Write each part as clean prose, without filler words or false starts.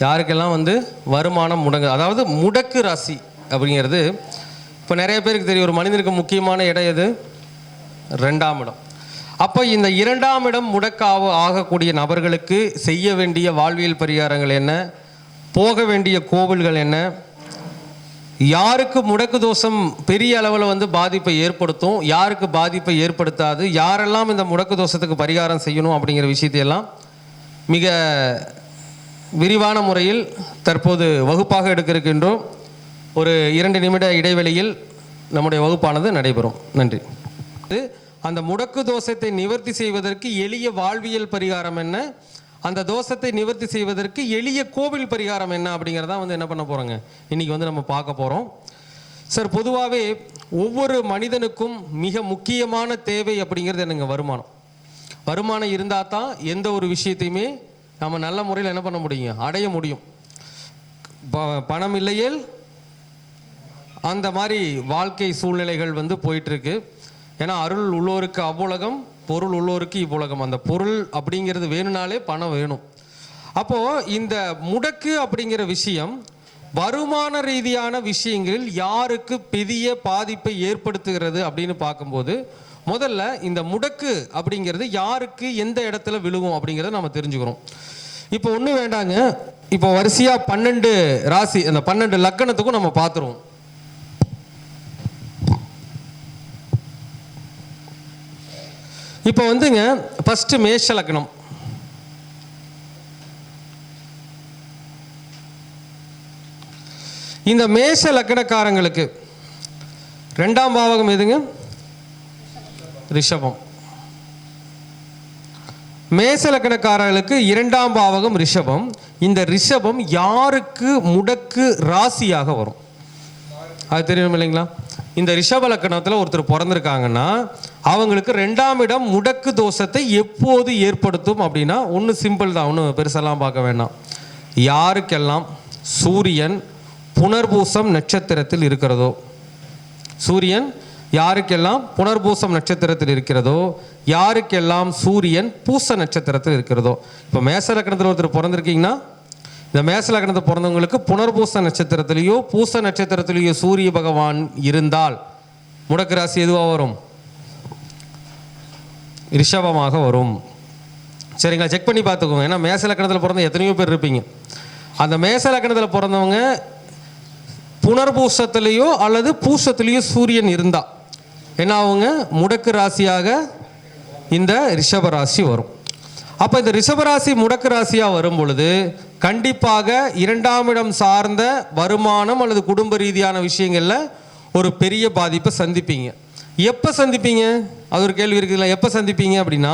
யாருக்கெல்லாம் வருமானம் முடங்கு, அதாவது முடக்கு ராசி அப்படிங்கிறது இப்போ நிறைய பேருக்கு தெரியும். ஒரு மனிதனுக்கு முக்கியமான இடம் எது? 2ஆம் இடம். அப்போ இந்த 2ஆம் இடம் முடக்காக ஆகக்கூடிய நபர்களுக்கு செய்ய வேண்டிய வாழ்வியல் பரிகாரங்கள் என்ன, போக வேண்டிய கோவில்கள் என்ன, யாருக்கு முடக்கு தோஷம் பெரிய அளவில் பாதிப்பை ஏற்படுத்தும், யாருக்கு பாதிப்பை ஏற்படுத்தாது, யாரெல்லாம் இந்த முடக்கு தோஷத்துக்கு பரிகாரம் செய்யணும் அப்படிங்கிற விஷயத்தையெல்லாம் மிக விரிவான முறையில் தற்போது வகுப்பாக எடுக்க இருக்கின்றோம். ஒரு 2 நிமிட இடைவெளியில் நம்முடைய வகுப்பானது நடைபெறும். நன்றி. அந்த முடக்கு தோஷத்தை நிவர்த்தி செய்வதற்கு எளிய வாழ்வியல் பரிகாரம் என்ன, அந்த தோஷத்தை நிவர்த்தி செய்வதற்கு எளிய கோவில் பரிகாரம் என்ன அப்படிங்கிறதான் என்ன பண்ண போகிறோங்க இன்றைக்கி நம்ம பார்க்க போகிறோம். சார், பொதுவாகவே ஒவ்வொரு மனிதனுக்கும் மிக முக்கியமான தேவை அப்படிங்கிறது என்னங்க? வருமானம். வருமானம் இருந்தால் தான் எந்த ஒரு விஷயத்தையுமே நம்ம நல்ல முறையில் என்ன பண்ண முடியும், அடைய முடியும். பணம் இல்லையேல் அந்த மாதிரி வாழ்க்கை சூழ்நிலைகள் போயிட்டுருக்கு. ஏன்னா அருள் உள்ளோருக்கு அவ்வுலகம், பொருள் உள்ளோருக்கு இவ்வுலகம். அந்த பொருள் அப்படிங்கிறது வேணும்னாலே பணம் வேணும். அப்போது இந்த முடக்கு அப்படிங்கிற விஷயம் வருமான ரீதியான விஷயங்களில் யாருக்கு பெரிய பாதிப்பை ஏற்படுத்துகிறது அப்படின்னு பார்க்கும்போது, முதல்ல இந்த முடக்கு அப்படிங்கிறது யாருக்கு எந்த இடத்துல விழுகும் அப்படிங்கிறத நம்ம தெரிஞ்சுக்கிறோம். இப்போ ஒன்றும் வேண்டாங்க, இப்போ வரிசையாக 12 ராசி, அந்த 12 லக்கணத்துக்கும் நம்ம பார்த்துருவோம். இப்போ ஃபஸ்ட்டு மேஷ லக்னம். இந்த மேஷ லக்கணக்காரங்களுக்கு 2ஆம் பாவகம் எதுங்க? ரிஷபம். மேஷ லக்கணக்காரர்களுக்கு 2ஆம் பாவகம் ரிஷபம். இந்த ரிஷபம் யாருக்கு முடக்கு ராசியாக வரும்? அது தெரியும் இல்லைங்களா? இந்த ரிஷப லக்கணத்தில் ஒருத்தர் பிறந்திருக்காங்கன்னா அவங்களுக்கு 2ஆம் இடம் முடக்கு தோஷத்தை எப்போது ஏற்படுத்தும் அப்படின்னா, ஒன்று சிம்பிள் தான், ஒன்றும் பெருசெல்லாம் பார்க்க வேண்டாம். யாருக்கெல்லாம் சூரியன் புனர்பூசம் நட்சத்திரத்தில் இருக்கிறதோ, சூரியன் யாருக்கெல்லாம் புனர்பூசம் நட்சத்திரத்தில் இருக்கிறதோ, யாருக்கெல்லாம் சூரியன் பூச நட்சத்திரத்தில் இருக்கிறதோ. இப்போ மேச லக்கணத்தில் ஒருத்தர் பிறந்திருக்கீங்கன்னா, இந்த மேச லக்கணத்தை பிறந்தவங்களுக்கு புனர்பூச நட்சத்திரத்திலேயோ பூச நட்சத்திரத்திலேயோ சூரிய பகவான் இருந்தால் முடக்கு ராசி எதுவாக வரும்? ரிஷபமாக வரும். சரிங்களா? செக் பண்ணி பார்த்துக்கோங்க. ஏன்னா மேச லக்கணத்தில் பிறந்த எத்தனையோ பேர் இருப்பீங்க. அந்த மேச லக்கணத்தில் பிறந்தவங்க புனர்பூசத்திலேயோ அல்லது பூசத்திலேயோ சூரியன் இருந்தால் என்ன ஆகுங்க? முடக்கு ராசியாக இந்த ரிஷப ராசி வரும். அப்போ இந்த ரிஷபராசி முடக்கு ராசியாக வரும் பொழுது கண்டிப்பாக 2ஆம் இடம் சார்ந்த வருமானம் அல்லது குடும்ப ரீதியான விஷயங்களில் ஒரு பெரிய பாதிப்பை சந்திப்பீங்க. எப்போ சந்திப்பீங்க? அது ஒரு கேள்வி இருக்குதுல்ல. எப்போ சந்திப்பீங்க அப்படின்னா,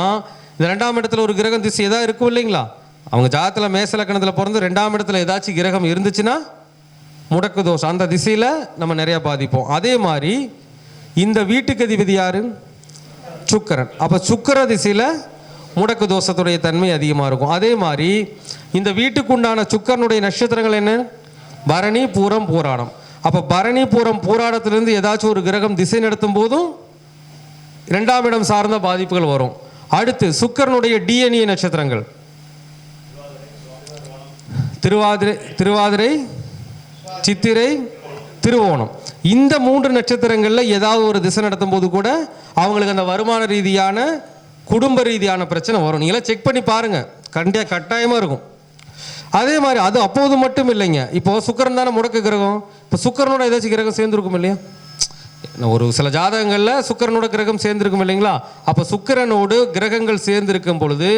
இந்த 2ஆம் இடத்துல ஒரு கிரகம் திசை எதாவது இருக்கும் இல்லைங்களா? அவங்க ஜாதகத்தில் மேச லக்கணத்தில் பிறந்து 2ஆம் இடத்துல ஏதாச்சும் கிரகம் இருந்துச்சுன்னா முடக்கு தோஷம், அந்த திசையில் நம்ம நிறையா பாதிப்போம். அதே மாதிரி இந்த வீட்டுக்கு அதிபதி யாரு? சுக்கிரன். அப்போ சுக்கிர திசையில் முடக்கு தோஷத்துடைய தன்மை அதிகமாக இருக்கும். அதே மாதிரி இந்த வீட்டுக்குண்டான சுக்கிரனுடைய நட்சத்திரங்கள் என்ன? பரணி, பூரம், பூராடம். அப்போ பரணி, பூரம், பூராடத்திலிருந்து ஏதாச்சும் ஒரு கிரகம் திசை நடத்தும் போதும் 2ஆம் இடம் சார்ந்த பாதிப்புகள் வரும். அடுத்து சுக்கிரனுடைய டிஎன்ஏ நட்சத்திரங்கள் திருவாதிரை, சித்திரை, திருவோணம். இந்த 3 நட்சத்திரங்களில் ஏதாவது ஒரு திசை நடத்தும் போது கூட அவங்களுக்கு அந்த வருமான ரீதியான குடும்ப ரீதியான பிரச்சனை வரும். நீங்களாம் செக் பண்ணி பாருங்கள், கட்டாயமாக இருக்கும். அதே மாதிரி அது அப்போது மட்டும் இல்லைங்க. இப்போ சுக்கிரன் தானே முடக்கு கிரகம். இப்போ சுக்கிரனோட ஏதாச்சும் கிரகம் சேர்ந்துருக்கும் இல்லையா? ஒரு சில ஜாதகங்களில் சுக்கிரனோட கிரகம் சேர்ந்துருக்கும் இல்லைங்களா? அப்போ சுக்கிரனோடு கிரகங்கள் சேர்ந்திருக்கும் பொழுது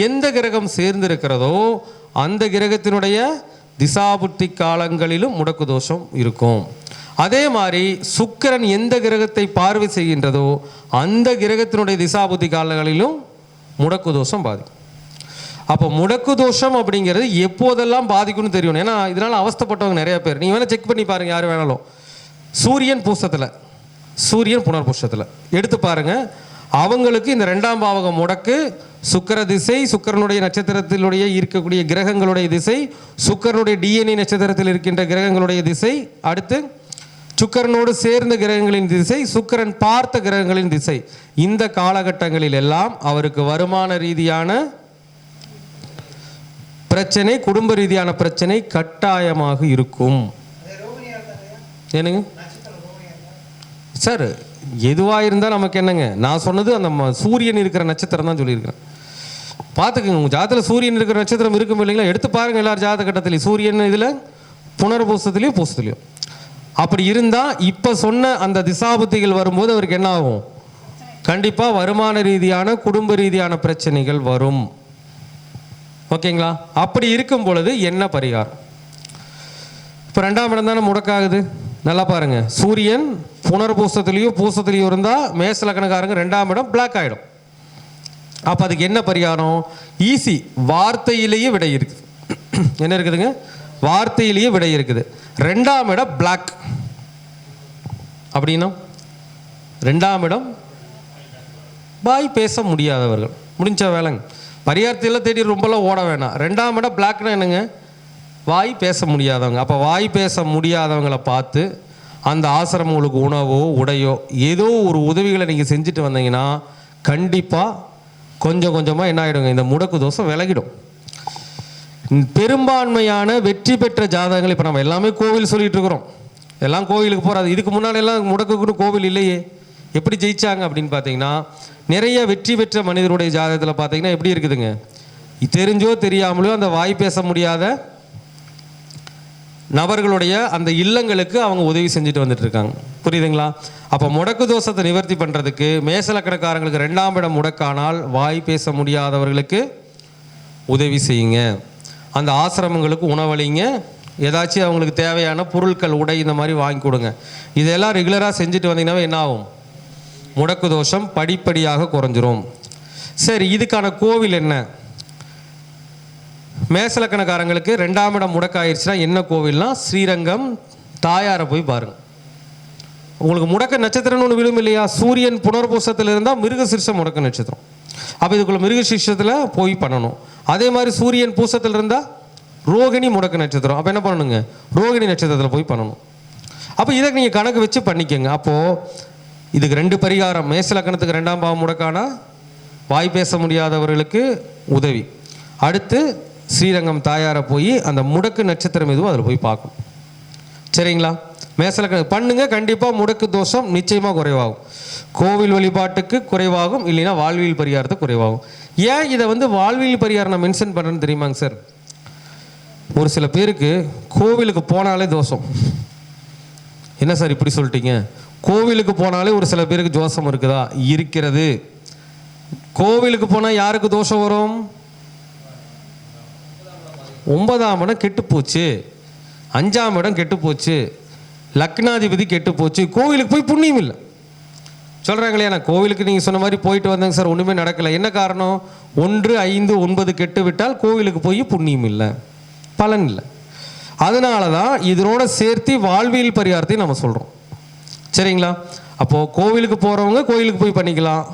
எந்த கிரகம் சேர்ந்திருக்கிறதோ அந்த கிரகத்தினுடைய திசாபுத்தி காலங்களிலும் முடக்கு தோஷம் இருக்கும். அதே மாதிரி சுக்கிரன் எந்த கிரகத்தை பார்வை செய்கின்றதோ அந்த கிரகத்தினுடைய திசாபுத்தி காலங்களிலும் முடக்கு தோஷம் பாதிக்கும். அப்போ முடக்கு தோஷம் அப்படிங்கிறது எப்போதெல்லாம் பாதிக்கும்னு தெரியணும். ஏன்னா இதனால் அவஸ்தப்பட்டவங்க நிறைய பேர். நீங்கள் வேணால் செக் பண்ணி பாருங்கள், யார் வேணாலும். சூரியன் பூசத்தில், சூரியன் புனர்பூசத்தில் எடுத்து பாருங்கள். அவங்களுக்கு இந்த 2ஆம் பாவகம் முடக்கு, சுக்கிர திசை, சுக்கிரனுடைய நட்சத்திரத்திலுடைய இருக்கக்கூடிய கிரகங்களுடைய திசை, சுக்கிரனுடைய டிஎன்ஏ நட்சத்திரத்தில் இருக்கின்ற கிரகங்களுடைய திசை, அடுத்து சுக்கிரனோடு சேர்ந்த கிரகங்களின் திசை, சுக்கிரன் பார்த்த கிரகங்களின் திசை. இந்த காலகட்டங்களில் எல்லாம் அவருக்கு வருமான ரீதியான பிரச்சனை, குடும்ப ரீதியான பிரச்சனை கட்டாயமாக இருக்கும். என்னங்க சார், எதுவாக இருந்தால் நமக்கு என்னங்க, நான் சொன்னது அந்த சூரியன் இருக்கிற நட்சத்திரம் தான் சொல்லியிருக்கிறேன். பார்த்துக்குங்க, உங்கள் ஜாதத்தில் சூரியன் இருக்கிற நட்சத்திரம் இருக்கும் இல்லைங்களா, எடுத்து பாருங்கள் எல்லாரும் ஜாதக கட்டத்திலையும் சூரியன் இதில் புனர்பூசத்துலேயும் பூசத்துலையும் அப்படி இருந்தால் இப்போ சொன்ன அந்த திசாபுத்திகள் வரும்போது அவருக்கு என்ன ஆகும்? கண்டிப்பாக வருமான ரீதியான குடும்ப ரீதியான பிரச்சனைகள் வரும். ஓகேங்களா? அப்படி இருக்கும் பொழுது என்ன பரிகாரம்? இப்போ 2ஆம் இடம் தானே முடக்காகுது. நல்லா பாருங்க, சூரியன் புனர்பூசத்துலேயும் பூசத்துலேயும் இருந்தால் மேச லக்னக்காரங்க 2ஆம் இடம் பிளாக் ஆகிடும். அப்போ அதுக்கு என்ன பரிகாரம்? ஈஸி, வார்த்தையிலேயே விடை இருக்குது. என்ன இருக்குதுங்க? வார்த்தையிலேயே விடை இருக்குது. 2ஆம் இடம் பிளாக் அப்படின்னா 2ஆம் இடம் வாய் பேச முடியாதவர்கள். முடிஞ்ச வேலைங்க, பரிகாரத்தையெல்லாம் தேடி ரொம்பலாம் ஓட வேணாம். 2ஆம் இடம் பிளாக்னா என்னங்க? வாய் பேச முடியாதவங்க. அப்போ வாய் பேச முடியாதவங்களை பார்த்து அந்த ஆசிரமங்களுக்கு உணவோ உடையோ ஏதோ ஒரு உதவிகளை நீங்கள் செஞ்சுட்டு வந்தீங்கன்னா கண்டிப்பாக கொஞ்சம் கொஞ்சமாக என்ன ஆகிடுங்க, இந்த முடக்கு தோஷம் விலகிடும். பெரும்பான்மையான வெற்றி பெற்ற ஜாதகங்கள் இப்போ நம்ம எல்லாமே கோவில் சொல்லிட்டு இருக்கிறோம், எல்லாம் கோவிலுக்கு போகிறாது. இதுக்கு முன்னாடி எல்லாம் முடக்குன்னு கோவில் இல்லையே, எப்படி ஜெயிச்சாங்க அப்படின்னு பார்த்தீங்கன்னா, நிறைய வெற்றி பெற்ற மனிதருடைய ஜாதகத்தில் பார்த்தீங்கன்னா எப்படி இருக்குதுங்க, தெரிஞ்சோ தெரியாமலோ அந்த வாய் பேச முடியாத நபர்களுடைய அந்த இல்லங்களுக்கு அவங்க உதவி செஞ்சுட்டு வந்துட்டு இருக்காங்க. புரியுதுங்களா? அப்போ முடக்கு தோஷத்தை நிவர்த்தி பண்ணுறதுக்கு மேச லக்னக்காரங்களுக்கு 2ஆம் இடம் முடக்கானால் வாய் பேச முடியாதவர்களுக்கு உதவி செய்யுங்க, அந்த ஆசிரமங்களுக்கு உணவளிங்க, ஏதாச்சும் அவங்களுக்கு தேவையான பொருட்கள் உடை இந்த மாதிரி வாங்கி கொடுங்க. இதெல்லாம் ரெகுலராக செஞ்சுட்டு வந்தீங்கன்னா என்ன ஆகும்? முடக்கு தோஷம் படிப்படியாக குறைஞ்சிரும். சரி, இதுக்கான கோவில் என்ன? மேசலக்கணக்காரங்களுக்கு 2ஆம் இடம் முடக்காயிருச்சுன்னா என்ன கோவில்னா ஸ்ரீரங்கம் தாயாரை போய் பாருங்க. உங்களுக்கு முடக்க நட்சத்திரம்னு ஒன்று விழும் இல்லையா? சூரியன் புனர்பூசத்தில் இருந்தால் மிருகசீர்ஷம் முடக்க நட்சத்திரம். அப்போ இதுக்குள்ள மிருகசீர்ஷத்தில் போய் பண்ணணும். அதே மாதிரி சூரியன் பூசத்தில் இருந்தால் ரோகிணி முடக்க நட்சத்திரம். அப்போ என்ன பண்ணணுங்க? ரோகிணி நட்சத்திரத்தில் போய் பண்ணணும். அப்போ இதை நீங்கள் கணக்கு வச்சு பண்ணிக்கோங்க. அப்போது இதுக்கு 2 பரிகாரம். மேச லக்னத்துக்கு 2ஆம் பாவம் முடக்கானா வாய் பேச முடியாதவர்களுக்கு உதவி. அடுத்து ஸ்ரீரங்கம் தாயாரை போய் அந்த முடக்கு நட்சத்திரம் எதுவும் அதில் போய் பார்க்கணும். சரிங்களா? மேச லக்னம் பண்ணுங்க, கண்டிப்பாக முடக்கு தோஷம் நிச்சயமாக குறைவாகும். கோவில் வழிபாட்டுக்கு குறைவாகும், இல்லைன்னா வாழ்வியல் பரிகாரத்துக்கு குறைவாகும். ஏன் இதை வாழ்வியல் பரிகாரம் நான் மென்ஷன் பண்ணுறேன்னு தெரியுமாங்க சார்? ஒரு சில பேருக்கு கோவிலுக்கு போனாலே தோஷம். என்ன சார் இப்படி சொல்லிட்டீங்க? கோவிலுக்கு போனாலே ஒரு சில பேருக்கு தோஷம் இருக்குதா? இருக்கிறது. கோவிலுக்கு போனால் யாருக்கு தோஷம் வரும்? 9ஆம் இடம் கெட்டு போச்சு, 5ஆம் இடம் கெட்டு போச்சு, லக்னாதிபதி கெட்டு போச்சு, கோவிலுக்கு போய் புண்ணியம் இல்லை சொல்கிறாங்களே. நான் கோவிலுக்கு நீங்கள் சொன்ன மாதிரி போயிட்டு வந்தேங்க சார், ஒன்றுமே நடக்கலை. என்ன காரணம்? 1, 5, 9 கெட்டு விட்டால் கோவிலுக்கு போய் புண்ணியம் இல்லை, பலன் இல்லை. அதனால தான் இதனோட சேர்த்து வாழ்வியல் பரிகாரத்தையும் நம்ம சொல்கிறோம். சரிங்களா? அப்போது கோவிலுக்கு போகிறவங்க கோவிலுக்கு போய் பண்ணிக்கலாம்,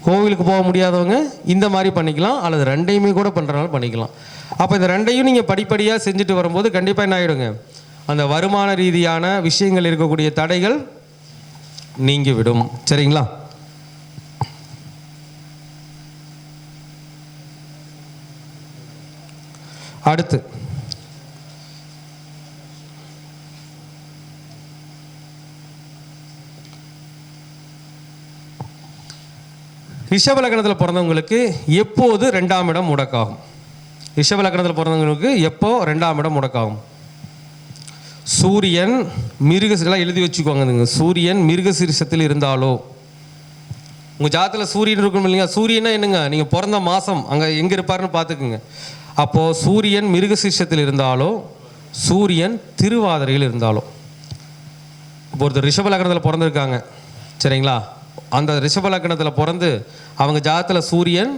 கோவிலுக்கு போக முடியாதவங்க இந்த மாதிரி பண்ணிக்கலாம், அல்லது 2ஐயுமே கூட பண்ணுறனால பண்ணிக்கலாம். அப்போ இந்த 2ஐயும் நீங்கள் படிப்படியாக செஞ்சுட்டு வரும்போது கண்டிப்பாக என்ன ஆகிடுங்க, அந்த வருமான ரீதியான விஷயங்கள் இருக்கக்கூடிய தடைகள் நீங்கி விடும். சரிங்களா? அடுத்து ரிஷப லக்னத்தில் பிறந்தவங்களுக்கு எப்போது 2ஆம் இடம் முடக்காகும்? ரிஷப லக்னத்தில் பிறந்தவங்களுக்கு எப்போ 2ஆம் இடம் முடக்காகும்? சூரியன் மிருகசீரிஷம் எழுதி வச்சுக்கோங்க. சூரியன் மிருகசீரிஷத்தில் இருந்தாலோ, உங்கள் ஜாதத்தில் சூரியன் இருக்கணும் இல்லைங்க. சூரியனா என்னங்க, நீங்கள் பிறந்த மாதம் அங்கே எங்கே இருப்பாருன்னு பார்த்துக்குங்க. அப்போது சூரியன் மிருகசீரிஷத்தில் இருந்தாலோ, சூரியன் திருவாதிரையில் இருந்தாலோ, இப்போ ஒருத்தர் ரிஷப லக்னத்தில் பிறந்திருக்காங்க சரிங்களா, அந்த ரிஷப லக்னத்தில் பிறந்து அவங்க ஜாதத்தில் சூரியன்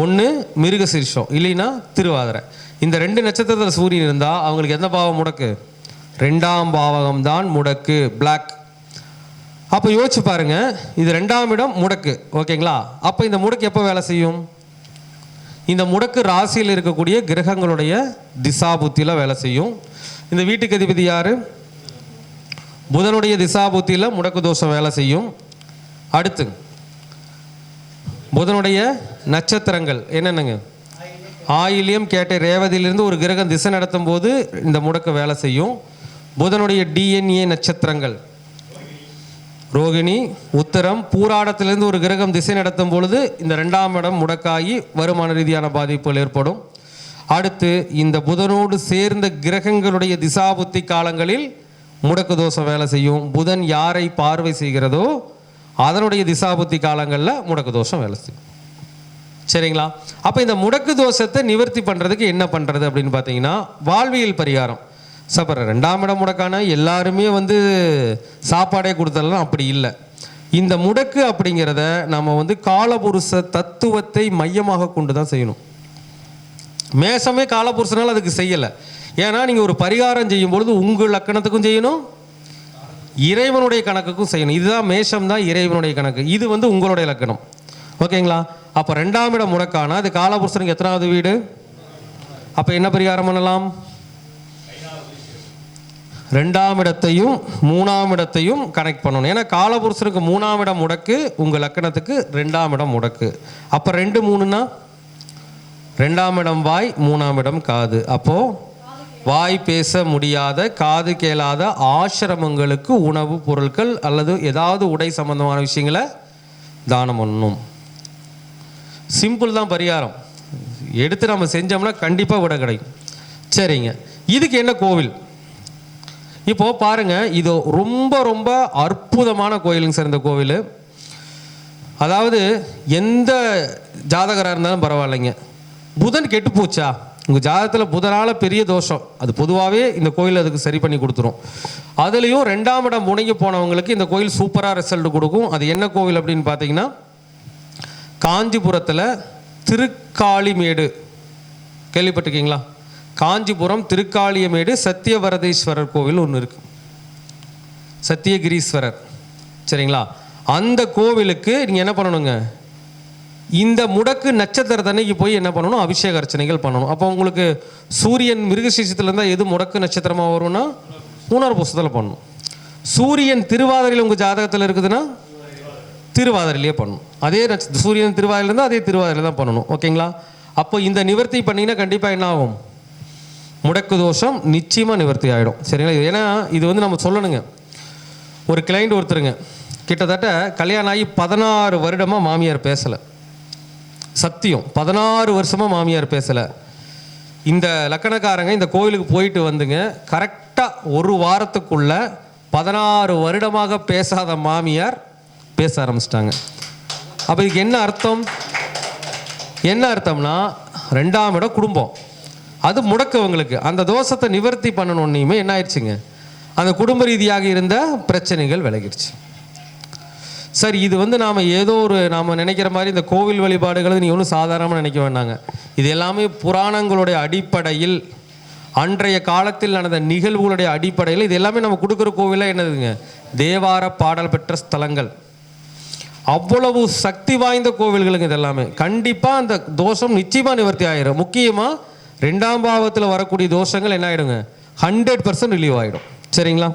ஒன்று மிருகசீரிஷம் இல்லைன்னா திருவாதிரை, இந்த 2 நட்சத்திரத்தில் சூரியன் இருந்தால் அவங்களுக்கு எந்த பாவம் முடக்கு? 2ஆம் பாவகம் தான் முடக்கு, பிளாக். அப்போ யோசிச்சு பாருங்க, இது 2ஆம் இடம் முடக்கு. ஓகேங்களா? அப்போ இந்த முடக்கு எப்போ வேலை செய்யும்? இந்த முடக்கு ராசியில் இருக்கக்கூடிய கிரகங்களுடைய திசாபுத்தியில் வேலை செய்யும். இந்த வீட்டுக்கு அதிபதி யார்? புதனுடைய திசாபுத்தியில் முடக்கு தோஷம் வேலை செய்யும். அடுத்து புதனுடைய நட்சத்திரங்கள் என்னென்னங்க? ஆயில்யம் கேட்டை ரேவதியிலிருந்து ஒரு கிரகம் திசை நடத்தும் போது இந்த முடக்கு வேலை செய்யும். புதனுடைய டிஎன்ஏ நட்சத்திரங்கள் ரோகிணி, உத்தரம், பூராடத்திலிருந்து ஒரு கிரகம் திசை நடத்தும் பொழுது இந்த 2ஆம் இடம் முடக்காகி வருமான ரீதியான பாதிப்புகள் ஏற்படும். அடுத்து இந்த புதனோடு சேர்ந்த கிரகங்களுடைய திசாபுத்தி காலங்களில் முடக்கு தோஷம் வேலை செய்யும். புதன் யாரை பார்வை செய்கிறதோ அதனுடைய திசாபுத்தி காலங்களில் முடக்கு தோஷம் வேலை செய்யும். சரிங்களா? அப்போ இந்த முடக்கு தோஷத்தை நிவர்த்தி பண்ணுறதுக்கு என்ன பண்ணுறது அப்படின்னு பார்த்தீங்கன்னா, வாழ்வியல் பரிகாரம். சார் 2ஆம் இடம் முடக்கான எல்லாருமே சாப்பாடே கொடுத்துடலாம், அப்படி இல்லை. இந்த முடக்கு அப்படிங்கிறத நம்ம காலபுருஷ தத்துவத்தை மையமாக கொண்டு தான் செய்யணும். மேஷமே காலபுருஷனால் அதுக்கு செய்யலை. ஏன்னா நீங்கள் ஒரு பரிகாரம் செய்யும் பொழுது உங்கள் லக்கணத்துக்கும் செய்யணும், இறைவனுடைய கணக்குக்கும் செய்யணும். இதுதான் மேஷம் தான் இறைவனுடைய கணக்கு, இது உங்களுடைய லக்கணம். ஓகேங்களா? அப்போ 2ஆம் இடம் முடக்கானா அது காலபுருஷனுக்கு எத்தனாவது வீடு? அப்போ என்ன பரிகாரம் பண்ணலாம்? 2ஆம் இடத்தையும் 3ஆம் இடத்தையும் கனெக்ட் பண்ணணும். ஏன்னா காலபுருஷனுக்கு 3ஆம் இடம் முடக்கு, உங்கள் லக்கணத்துக்கு 2ஆம் இடம் முடக்கு. அப்போ 2 3னா 2ஆம் இடம் வாய், 3ஆம் இடம் காது. அப்போது வாய் பேச முடியாத, காது கேளாத ஆசிரமங்களுக்கு உணவு பொருட்கள் அல்லது ஏதாவது உடை சம்பந்தமான விஷயங்களை தானம் பண்ணணும். சிம்பிள் தான் பரிகாரம். எடுத்து நம்ம செஞ்சோம்னா கண்டிப்பாக விட கிடைக்கும். சரிங்க, இதுக்கு என்ன கோவில்? இப்போது பாருங்கள், இது ரொம்ப ரொம்ப அற்புதமான கோயிலுங்க சார். இந்த கோவில் அதாவது எந்த ஜாதகராக இருந்தாலும் பரவாயில்லைங்க, புதன் கெட்டு போச்சா, உங்கள் ஜாதகத்தில் புதனால் பெரிய தோஷம், அது பொதுவாகவே இந்த கோயில் அதுக்கு சரி பண்ணி கொடுத்துரும். அதுலேயும் 2ஆம் இடம் முடங்கி போனவங்களுக்கு இந்த கோயில் சூப்பராக ரிசல்ட் கொடுக்கும். அது என்ன கோவில் அப்படின்னு பார்த்தீங்கன்னா, காஞ்சிபுரத்தில் திருக்காளிமேடு கேள்விப்பட்டிருக்கீங்களா? காஞ்சிபுரம் திருக்காளியமேடு சத்தியவரதேஸ்வரர் கோவில் ஒன்று இருக்குது, சத்தியகிரீஸ்வரர். சரிங்களா? அந்த கோவிலுக்கு நீங்கள் என்ன பண்ணணுங்க, இந்த முடக்கு நட்சத்திரத்தன்னைக்கு போய் என்ன பண்ணணும், அபிஷேக அர்ச்சனைகள் பண்ணணும். அப்போ உங்களுக்கு சூரியன் மிருகசீஷத்தில் இருந்தால் எது முடக்கு நட்சத்திரமாக வரும்னா புனர்பூசத்தில் பண்ணணும். சூரியன் திருவாதிரையில் உங்கள் ஜாதகத்தில் இருக்குதுன்னா திருவாதிரையிலே பண்ணணும். அதே சூரியன் திருவாதிரையில் இருந்தால் அதே திருவாதிரையில் தான் பண்ணணும். ஓகேங்களா? அப்போ இந்த நிவர்த்தி பண்ணிங்கன்னா கண்டிப்பாக என்ன ஆகும், முடக்கு தோஷம் நிச்சயமாக நிவர்த்தி ஆகிடும். சரிங்களா? ஏன்னா இது நம்ம சொல்லணுங்க. ஒரு கிளைண்ட் ஒருத்தருங்க கிட்டத்தட்ட கல்யாணம் ஆகி 16 வருடமாக மாமியார் பேசலை. சத்தியம், 16 வருஷமாக மாமியார் பேசலை. இந்த லக்கணக்காரங்க இந்த கோயிலுக்கு போயிட்டு வந்துங்க, கரெக்டாக ஒரு வாரத்துக்குள்ள 16 வருடமாக பேசாத மாமியார் பேச ஆரம்பிச்சிட்டாங்க. அப்போ இதுக்கு என்ன அர்த்தம்? என்ன அர்த்தம்னா 2ஆம் இடம் குடும்பம், அது முடக்கவங்களுக்கு அந்த தோஷத்தை நிவர்த்தி பண்ணணுன்னே என்ன ஆயிடுச்சுங்க, அந்த குடும்ப ரீதியாக இருந்த பிரச்சனைகள் விலகிடுச்சு. சரி, இது நாம் ஏதோ நாம் நினைக்கிற மாதிரி இந்த கோவில் வழிபாடுகளை நீ ஒன்றும் சாதாரணமாக நினைக்க வேண்டாங்க. இது எல்லாமே புராணங்களுடைய அடிப்படையில், அன்றைய காலத்தில் நடந்த நிகழ்வுகளுடைய அடிப்படையில் இது எல்லாமே நம்ம கொடுக்குற கோவிலாக என்னதுங்க, தேவார பாடல் பெற்ற ஸ்தலங்கள். அவ்வளவு சக்தி வாய்ந்த கோவில்களுக்கு இது எல்லாமே. கண்டிப்பாக அந்த தோஷம் நிச்சயமாக நிவர்த்தி ஆகிடும். முக்கியமாக 2ஆம் பாவத்தில் வரக்கூடிய தோஷங்கள் என்ன ஆகிடுங்க, 100% ரிலீவ் ஆகிடும். சரிங்களா?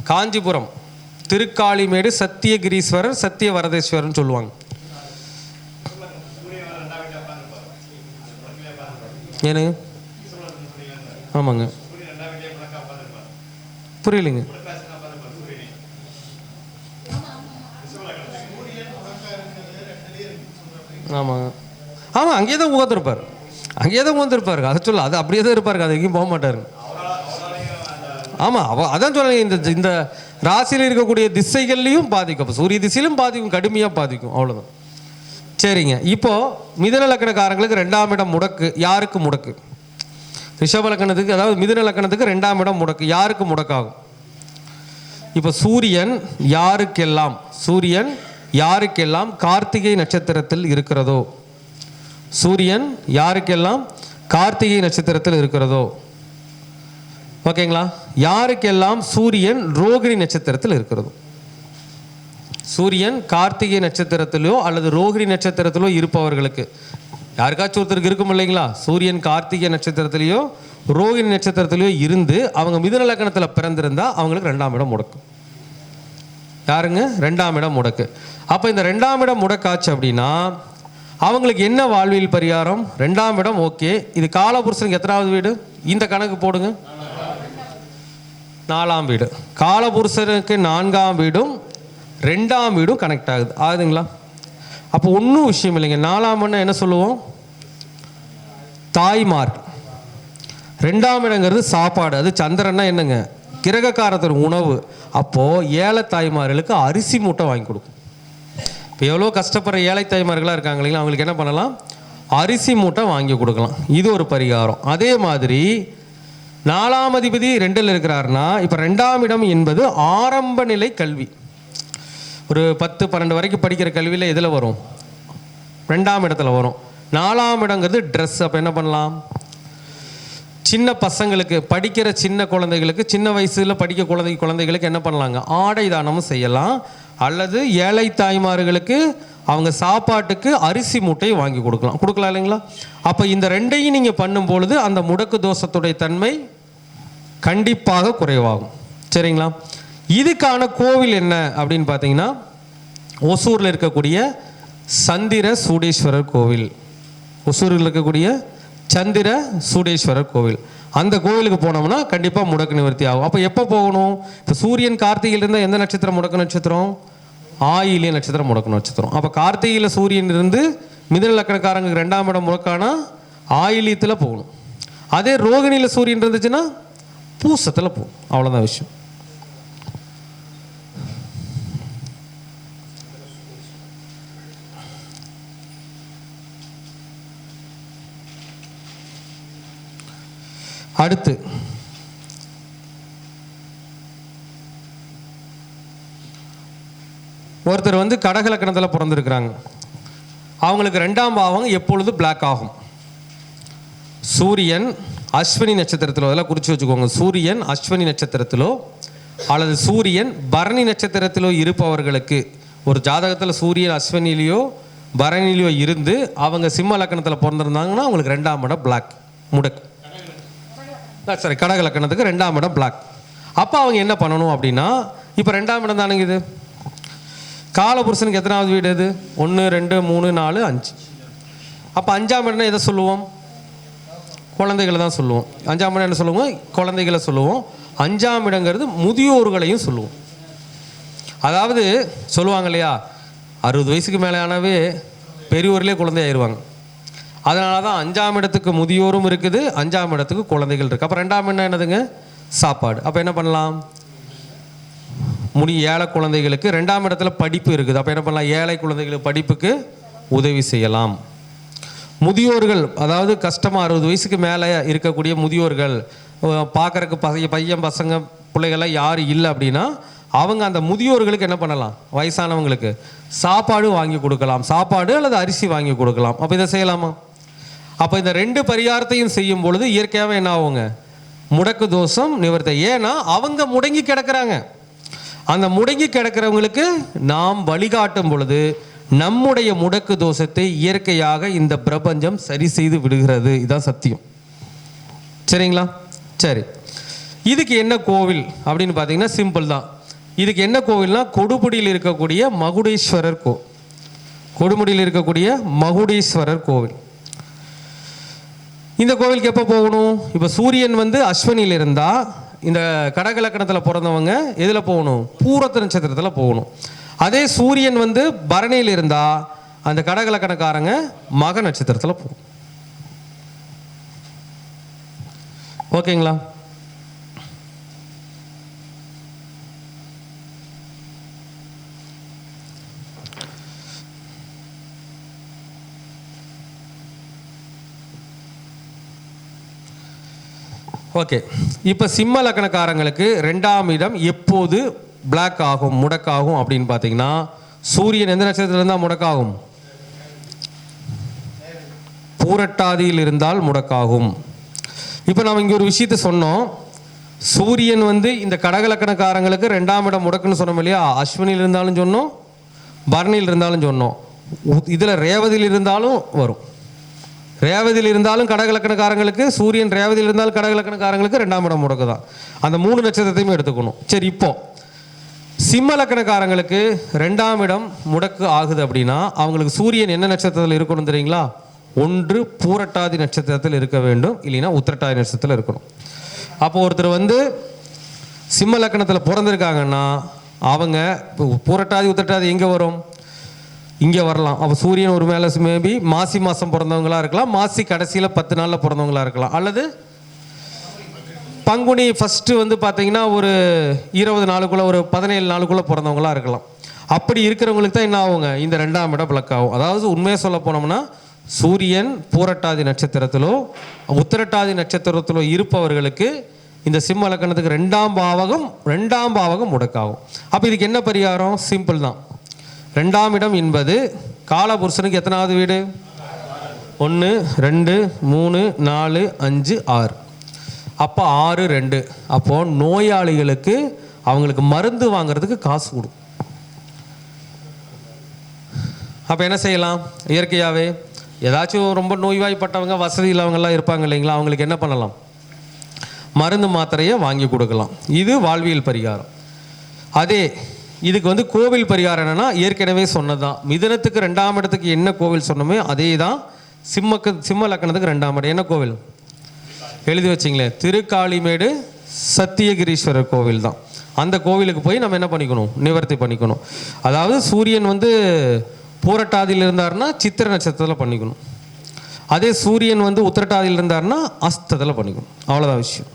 காஞ்சிபுரம் திருக்காளிமேடு சத்தியகிரீஸ்வரர் சத்தியவரதேஸ்வரர்னு சொல்லுவாங்க. ஏனுங்க? ஆமாங்க, புரியலைங்க. ஆமாங்க, ஆமாம், அங்கேயே தான் உட்காந்துருப்பார், அங்கேயே தான் உட்காந்துருப்பாரு. அதை சொல்ல, அது அப்படியே தான் இருப்பாருங்க, அது எங்கேயும் போக மாட்டாரு. ஆமாம், அதான் சொல்லுங்க, இந்த ராசியில் இருக்கக்கூடிய திசைகள்லையும் பாதிக்கும். அப்போ சூரிய திசையிலும் பாதிக்கும், கடுமையாக பாதிக்கும், அவ்வளோதான். சரிங்க, இப்போது மிதுன லக்கணக்காரங்களுக்கு 2ஆம் இடம் முடக்கு. யாருக்கு முடக்கு? ரிஷப லக்கணத்துக்கு, அதாவது மிதுன லக்கணத்துக்கு 2ஆம் இடம் முடக்கு. யாருக்கு முடக்காகும்? இப்போ சூரியன் யாருக்கெல்லாம் கார்த்திகை நட்சத்திரத்தில் இருக்கிறதோ, சூரியன் யாருக்கெல்லாம் கார்த்திகை நட்சத்திரத்தில் இருக்கிறதோ, ஓகேங்களா, யாருக்கெல்லாம் சூரியன் ரோகிணி நட்சத்திரத்தில் இருக்கிறதோ, சூரியன் கார்த்திகை நட்சத்திரத்திலோ அல்லது ரோகிணி நட்சத்திரத்திலோ இருப்பவர்களுக்கு யாருக்காச்சும் ஒருத்தருக்கு இருக்கும் இல்லைங்களா? சூரியன் கார்த்திகை நட்சத்திரத்திலேயோ ரோகிணி நட்சத்திரத்திலேயோ இருந்து அவங்க மிதுன லக்னத்தில் பிறந்திருந்தா அவங்களுக்கு 2ஆம் இடம் முடக்கு. யாருங்க? 2ஆம் இடம் முடக்கு. அப்போ இந்த 2ஆம் இடம் முடக்காச்சு அப்படின்னா அவங்களுக்கு என்ன வாழ்வியல் பரிகாரம்? 2ஆம் இடம் ஓகே. இது காலபுருஷனுக்கு எத்தனாவது வீடு? இந்த கணக்கு போடுங்க. 4ஆம் வீடு. காலபுருஷனுக்கு 4ஆம் வீடும் 2ஆம் வீடும் கனெக்ட் ஆகுது. ஆகுதுங்களா? அப்போ ஒன்றும் விஷயம் இல்லைங்க. 4ஆம் இடம் என்ன சொல்லுவோம்? தாய்மார். 2ஆம் இடங்கிறது சாப்பாடு. அது சந்திரன்னா என்னங்க? கிரகக்காரத்தின் உணவு. அப்போது ஏழை தாய்மார்களுக்கு அரிசி மூட்டை வாங்கி கொடுக்கும். இப்போ எவ்வளோ கஷ்டப்படுற ஏழை தாய்மார்களாக இருக்காங்க இல்லைங்களா? அவங்களுக்கு என்ன பண்ணலாம்? அரிசி மூட்டை வாங்கி கொடுக்கலாம். இது ஒரு பரிகாரம். அதே மாதிரி 4ஆம் அதிபதி 2ல் இருக்கிறாருன்னா இப்போ 2ஆம் இடம் என்பது ஆரம்ப நிலை கல்வி. ஒரு 10-12 வரைக்கும் படிக்கிற கல்வியில் எதில் வரும்? 2ஆம் இடத்துல வரும். 4ஆம் இடங்கிறது ட்ரெஸ். அப்போ என்ன பண்ணலாம்? சின்ன பசங்களுக்கு, படிக்கிற சின்ன குழந்தைகளுக்கு, சின்ன வயசில் படிக்க குழந்தைகளுக்கு என்ன பண்ணலாங்க? ஆடை தானமும் செய்யலாம். அல்லது ஏழை தாய்மார்களுக்கு அவங்க சாப்பாட்டுக்கு அரிசி மூட்டையை வாங்கி கொடுக்கலாம் இல்லைங்களா? அப்போ இந்த 2ஐயும் நீங்கள் பண்ணும் பொழுது அந்த முடக்கு தோஷத்துடைய தன்மை கண்டிப்பாக குறைவாகும். சரிங்களா? இதுக்கான கோவில் என்ன அப்படின்னு பார்த்தீங்கன்னா ஒசூரில் இருக்கக்கூடிய சந்திர சூடேஸ்வரர் கோவில். ஒசூரில் இருக்கக்கூடிய சந்திர சூடேஸ்வரர் கோவில். அந்த கோவிலுக்கு போனோம்னா கண்டிப்பாக முடக்கு நிவர்த்தி ஆகும். அப்போ எப்போ போகணும்? இப்போ சூரியன் கார்த்திகையில் இருந்தால் எந்த நட்சத்திரம் முடக்கு நட்சத்திரம்? ஆயிலிய நட்சத்திரம் முடக்கு நட்சத்திரம். அப்போ கார்த்திகையில் சூரியன் இருந்து மிதுன லக்னக்காரங்க 2ஆம் இடம் முடக்கானா ஆயிலியத்தில் போகணும். அதே ரோகிணியில் சூரியன் இருந்துச்சுன்னா பூசத்தில் போகும். அவ்வளோதான் விஷயம். அடுத்து ஒருத்தர் வந்து கடக லக்னத்தில் பிறந்திருக்கிறாங்க. அவங்களுக்கு 2ஆம் பாவம் எப்பொழுது பிளாக் ஆகும்? சூரியன் அஸ்வினி நட்சத்திரத்திலோ, அதெல்லாம் குறித்து வச்சுக்கோங்க. சூரியன் அஸ்வினி நட்சத்திரத்திலோ அல்லது சூரியன் பரணி நட்சத்திரத்திலோ இருப்பவர்களுக்கு, ஒரு ஜாதகத்தில் சூரியன் அஸ்வினிலேயோ பரணிலேயோ இருந்து அவங்க சிம்ம லக்னத்தில் பிறந்திருந்தாங்கன்னா அவங்களுக்கு 2ஆம் இடம் பிளாக் முடக்கு. சரி, கடக லக்னத்துக்கு 2ஆம் இடம் பிளாக். அப்போ அவங்க என்ன பண்ணணும் அப்படின்னா, இப்போ 2ஆம் இடம் தானுங்க இது. காலபுருஷனுக்கு எத்தனாவது வீடு இது? 1 2 3 4 5. அப்போ 5ஆம் இடம்னா எதை சொல்லுவோம்? குழந்தைகளை தான் சொல்லுவோம். 5ஆம் இடம் என்ன சொல்லுவோம்? குழந்தைகளை சொல்லுவோம். 5ஆம் இடங்கிறது முதியோர்களையும் சொல்லுவோம். அதாவது சொல்லுவாங்க இல்லையா, 60 வயசுக்கு மேலே ஆனவே பெரியோர்களே குழந்தையாயிருவாங்க. அதனால தான் 5ஆம் இடத்துக்கு முதியோரும் இருக்குது, 5ஆம் இடத்துக்கு குழந்தைகள் இருக்குது. அப்போ 2ஆம் இடம் என்னதுங்க? சாப்பாடு. அப்போ என்ன பண்ணலாம்? ஏழை குழந்தைகளுக்கு 2ஆம் இடத்துல படிப்பு இருக்குது. அப்போ என்ன பண்ணலாம்? ஏழை குழந்தைகளுக்கு படிப்புக்கு உதவி செய்யலாம். முதியோர்கள், அதாவது கஷ்டமாக 60 வயசுக்கு மேலே இருக்கக்கூடிய முதியோர்கள், பார்க்குறக்கு பையன் பசங்க பிள்ளைகள்லாம் யாரும் இல்லை அப்படின்னா அவங்க அந்த முதியோர்களுக்கு என்ன பண்ணலாம்? வயசானவங்களுக்கு சாப்பாடு வாங்கி கொடுக்கலாம். சாப்பாடு அல்லது அரிசி வாங்கி கொடுக்கலாம். அப்போ இதை செய்யலாமா? அப்போ இந்த 2 பரிகாரத்தையும் செய்யும் பொழுது இயற்கையாகவே என்ன ஆகுங்க? முடக்கு தோஷம் நிவர்த்தி. ஏன்னா அவங்க முடங்கி கிடக்கிறாங்க. அந்த முடங்கி கிடக்கிறவங்களுக்கு நாம் வழிகாட்டும் பொழுது நம்முடைய முடக்கு தோஷத்தை இயற்கையாக இந்த பிரபஞ்சம் சரி செய்து விடுகிறது. இதுதான் சத்தியம். சரிங்களா? சரி, இதுக்கு என்ன கோவில் அப்படின்னு பார்த்தீங்கன்னா சிம்பிள் தான். இதுக்கு என்ன கோவில்னா கொடுமுடியில் இருக்கக்கூடிய மகுடேஸ்வரர் கொடுமுடியில் இருக்கக்கூடிய மகுடேஸ்வரர் கோவில். இந்த கோவிலுக்கு எப்போ போகணும்? இப்போ சூரியன் வந்து அஸ்வினியில் இருந்தால் இந்த கடக லக்னத்தில் பிறந்தவங்க எதில் போகணும்? பூரத்த நட்சத்திரத்தில் போகணும். அதே சூரியன் வந்து பரணியில் இருந்தால் அந்த கடக லக்னக்காரங்க மக நட்சத்திரத்தில் போகணும். ஓகேங்களா? ஓகே. இப்போ சிம்ம லக்னக்காரங்களுக்கு 2ஆம் இடம் எப்போது பிளாக் ஆகும், முடக்காகும் அப்படின்னு பார்த்தீங்கன்னா சூரியன் எந்த நட்சத்திரத்தில் இருந்தால் முடக்காகும்? பூரட்டாதியில் இருந்தால் முடக்காகும். இப்போ நம்ம இங்கே ஒரு விஷயத்தை சொன்னோம். சூரியன் வந்து இந்த கடக லக்னக்காரங்களுக்கு 2ஆம் இடம் முடக்குன்னு சொன்னோம் இல்லையா? அஸ்வினியில் இருந்தாலும் சொன்னோம், பரணியில் இருந்தாலும் சொன்னோம், இதில் ரேவதியில் இருந்தாலும் வரும். ரேவதியில் இருந்தாலும் கடகலக்கணக்காரங்களுக்கு, சூரியன் ரேவதியில் இருந்தாலும் கடகலக்கணக்காரங்களுக்கு 2ஆம் இடம் முடக்கு தான். அந்த 3 நட்சத்திரத்தையுமே எடுத்துக்கணும். சரி, இப்போ சிம்ம லக்கணக்காரங்களுக்கு 2ஆம் இடம் முடக்கு ஆகுது அப்படின்னா அவங்களுக்கு சூரியன் என்ன நட்சத்திரத்தில் இருக்கணும் தெரியுங்களா? ஒன்று பூரட்டாதி நட்சத்திரத்தில் இருக்க வேண்டும், இல்லைன்னா உத்திரட்டாதி நட்சத்திரத்தில் இருக்கணும். அப்போ ஒருத்தர் சிம்ம லக்கணத்தில் பிறந்திருக்காங்கன்னா அவங்க பூரட்டாதி உத்திரட்டாதி எங்கே வரும்? இங்கே வரலாம். அப்போ சூரியன் ஒரு மேலே மேபி மாசி மாதம் பிறந்தவங்களாக இருக்கலாம், மாசி கடைசியில் 10 நாளில் பிறந்தவங்களாக இருக்கலாம், அல்லது பங்குனி ஃபஸ்ட்டு பார்த்தீங்கன்னா ஒரு 20 நாளுக்குள்ளே, ஒரு 17 நாளுக்குள்ளே பிறந்தவங்களாக இருக்கலாம். அப்படி இருக்கிறவங்களுக்கு தான் என்ன ஆகுங்க? இந்த 2ஆம் இடம் பிளக் ஆகும். அதாவது உண்மையை சொல்ல போனோம்னா சூரியன் பூரட்டாதி நட்சத்திரத்திலோ உத்திரட்டாதி நட்சத்திரத்திலோ இருப்பவர்களுக்கு இந்த சிம்ம லக்கணத்துக்கு 2ஆம் பாவகம் முடக்காகும். அப்போ இதுக்கு என்ன பரிகாரம்? சிம்பிள் தான். 2ஆம் இடம் என்பது காலபுருஷனுக்கு எத்தனாவது வீடு? 1 2 3 4 5 6. அப்போ 6 2. அப்போ நோயாளிகளுக்கு அவங்களுக்கு மருந்து வாங்கிறதுக்கு காசு கொடுக்கும். அப்போ என்ன செய்யலாம்? இயற்கையாகவே ஏதாச்சும் ரொம்ப நோய்வாய்ப்பட்டவங்க, வசதி இல்லாதவங்கெல்லாம் இருப்பாங்க இல்லைங்களா? அவங்களுக்கு என்ன பண்ணலாம்? மருந்து மாத்திரையை வாங்கி கொடுக்கலாம். இது வாழ்வியல் பரிகாரம். அதே இதுக்கு கோவில் பரிகாரம் என்னென்னா ஏற்கனவே சொன்னதான். மிதுனத்துக்கு 2ஆம் இடத்துக்கு என்ன கோவில் சொன்னோமே அதே தான் சிம்ம லக்கணத்துக்கு 2ஆம் இடம். என்ன கோவில் எழுதி வச்சிங்களே? திருக்காளிமேடு சத்தியகிரீஸ்வரர் கோவில் தான். அந்த கோவிலுக்கு போய் நம்ம என்ன பண்ணிக்கணும்? நிவர்த்தி பண்ணிக்கணும். அதாவது சூரியன் பூரட்டாதியில் இருந்தார்னா சித்திரை நட்சத்திரத்தில் பண்ணிக்கணும். அதே சூரியன் உத்திரட்டாதியில் இருந்தார்னா அஸ்தத்தில் பண்ணிக்கணும். அவ்வளோதான் விஷயம்.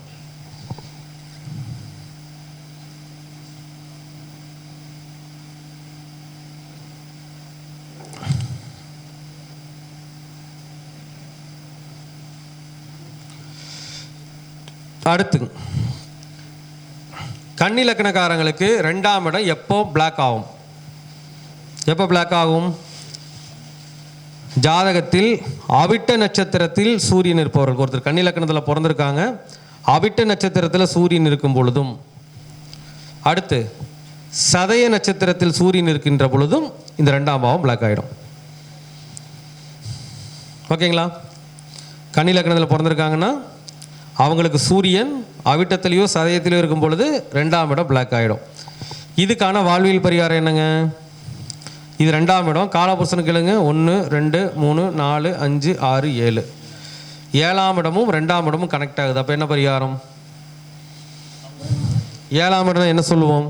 அடுத்து கன்னி லக்கணக்காரங்களுக்கு 2ஆம் இடம் எப்போ பிளாக் ஆகும்? எப்போ பிளாக் ஆகும்? ஜாதகத்தில் அவிட்ட நட்சத்திரத்தில் சூரியன் இருப்பவர்கள். ஒருத்தர் கன்னி லக்கணத்தில் பிறந்திருக்காங்க, அவிட்ட நட்சத்திரத்தில் சூரியன் இருக்கும் பொழுதும், அடுத்து சதய நட்சத்திரத்தில் சூரியன் இருக்கின்ற பொழுதும் இந்த 2ஆம் பாவம் பிளாக் ஆகிடும். ஓகேங்களா? கன்னி லக்கணத்தில் பிறந்திருக்காங்கன்னா அவங்களுக்கு சூரியன் அவிட்டத்திலேயோ சதயத்திலேயோ இருக்கும் பொழுது 2ஆம் இடம் பிளாக் ஆகிடும். இதுக்கான வாழ்வியல் பரிகாரம் என்னங்க? இது 2ஆம் இடம் காலபுருஷனுக்கு எழுங்க. 1 2 3 4 5 6 7. 7ஆம் இடமும் 2ஆம் இடமும் கனெக்ட் ஆகுது. அப்போ என்ன பரிகாரம்? 7ஆம் இடம் என்ன சொல்லுவோம்?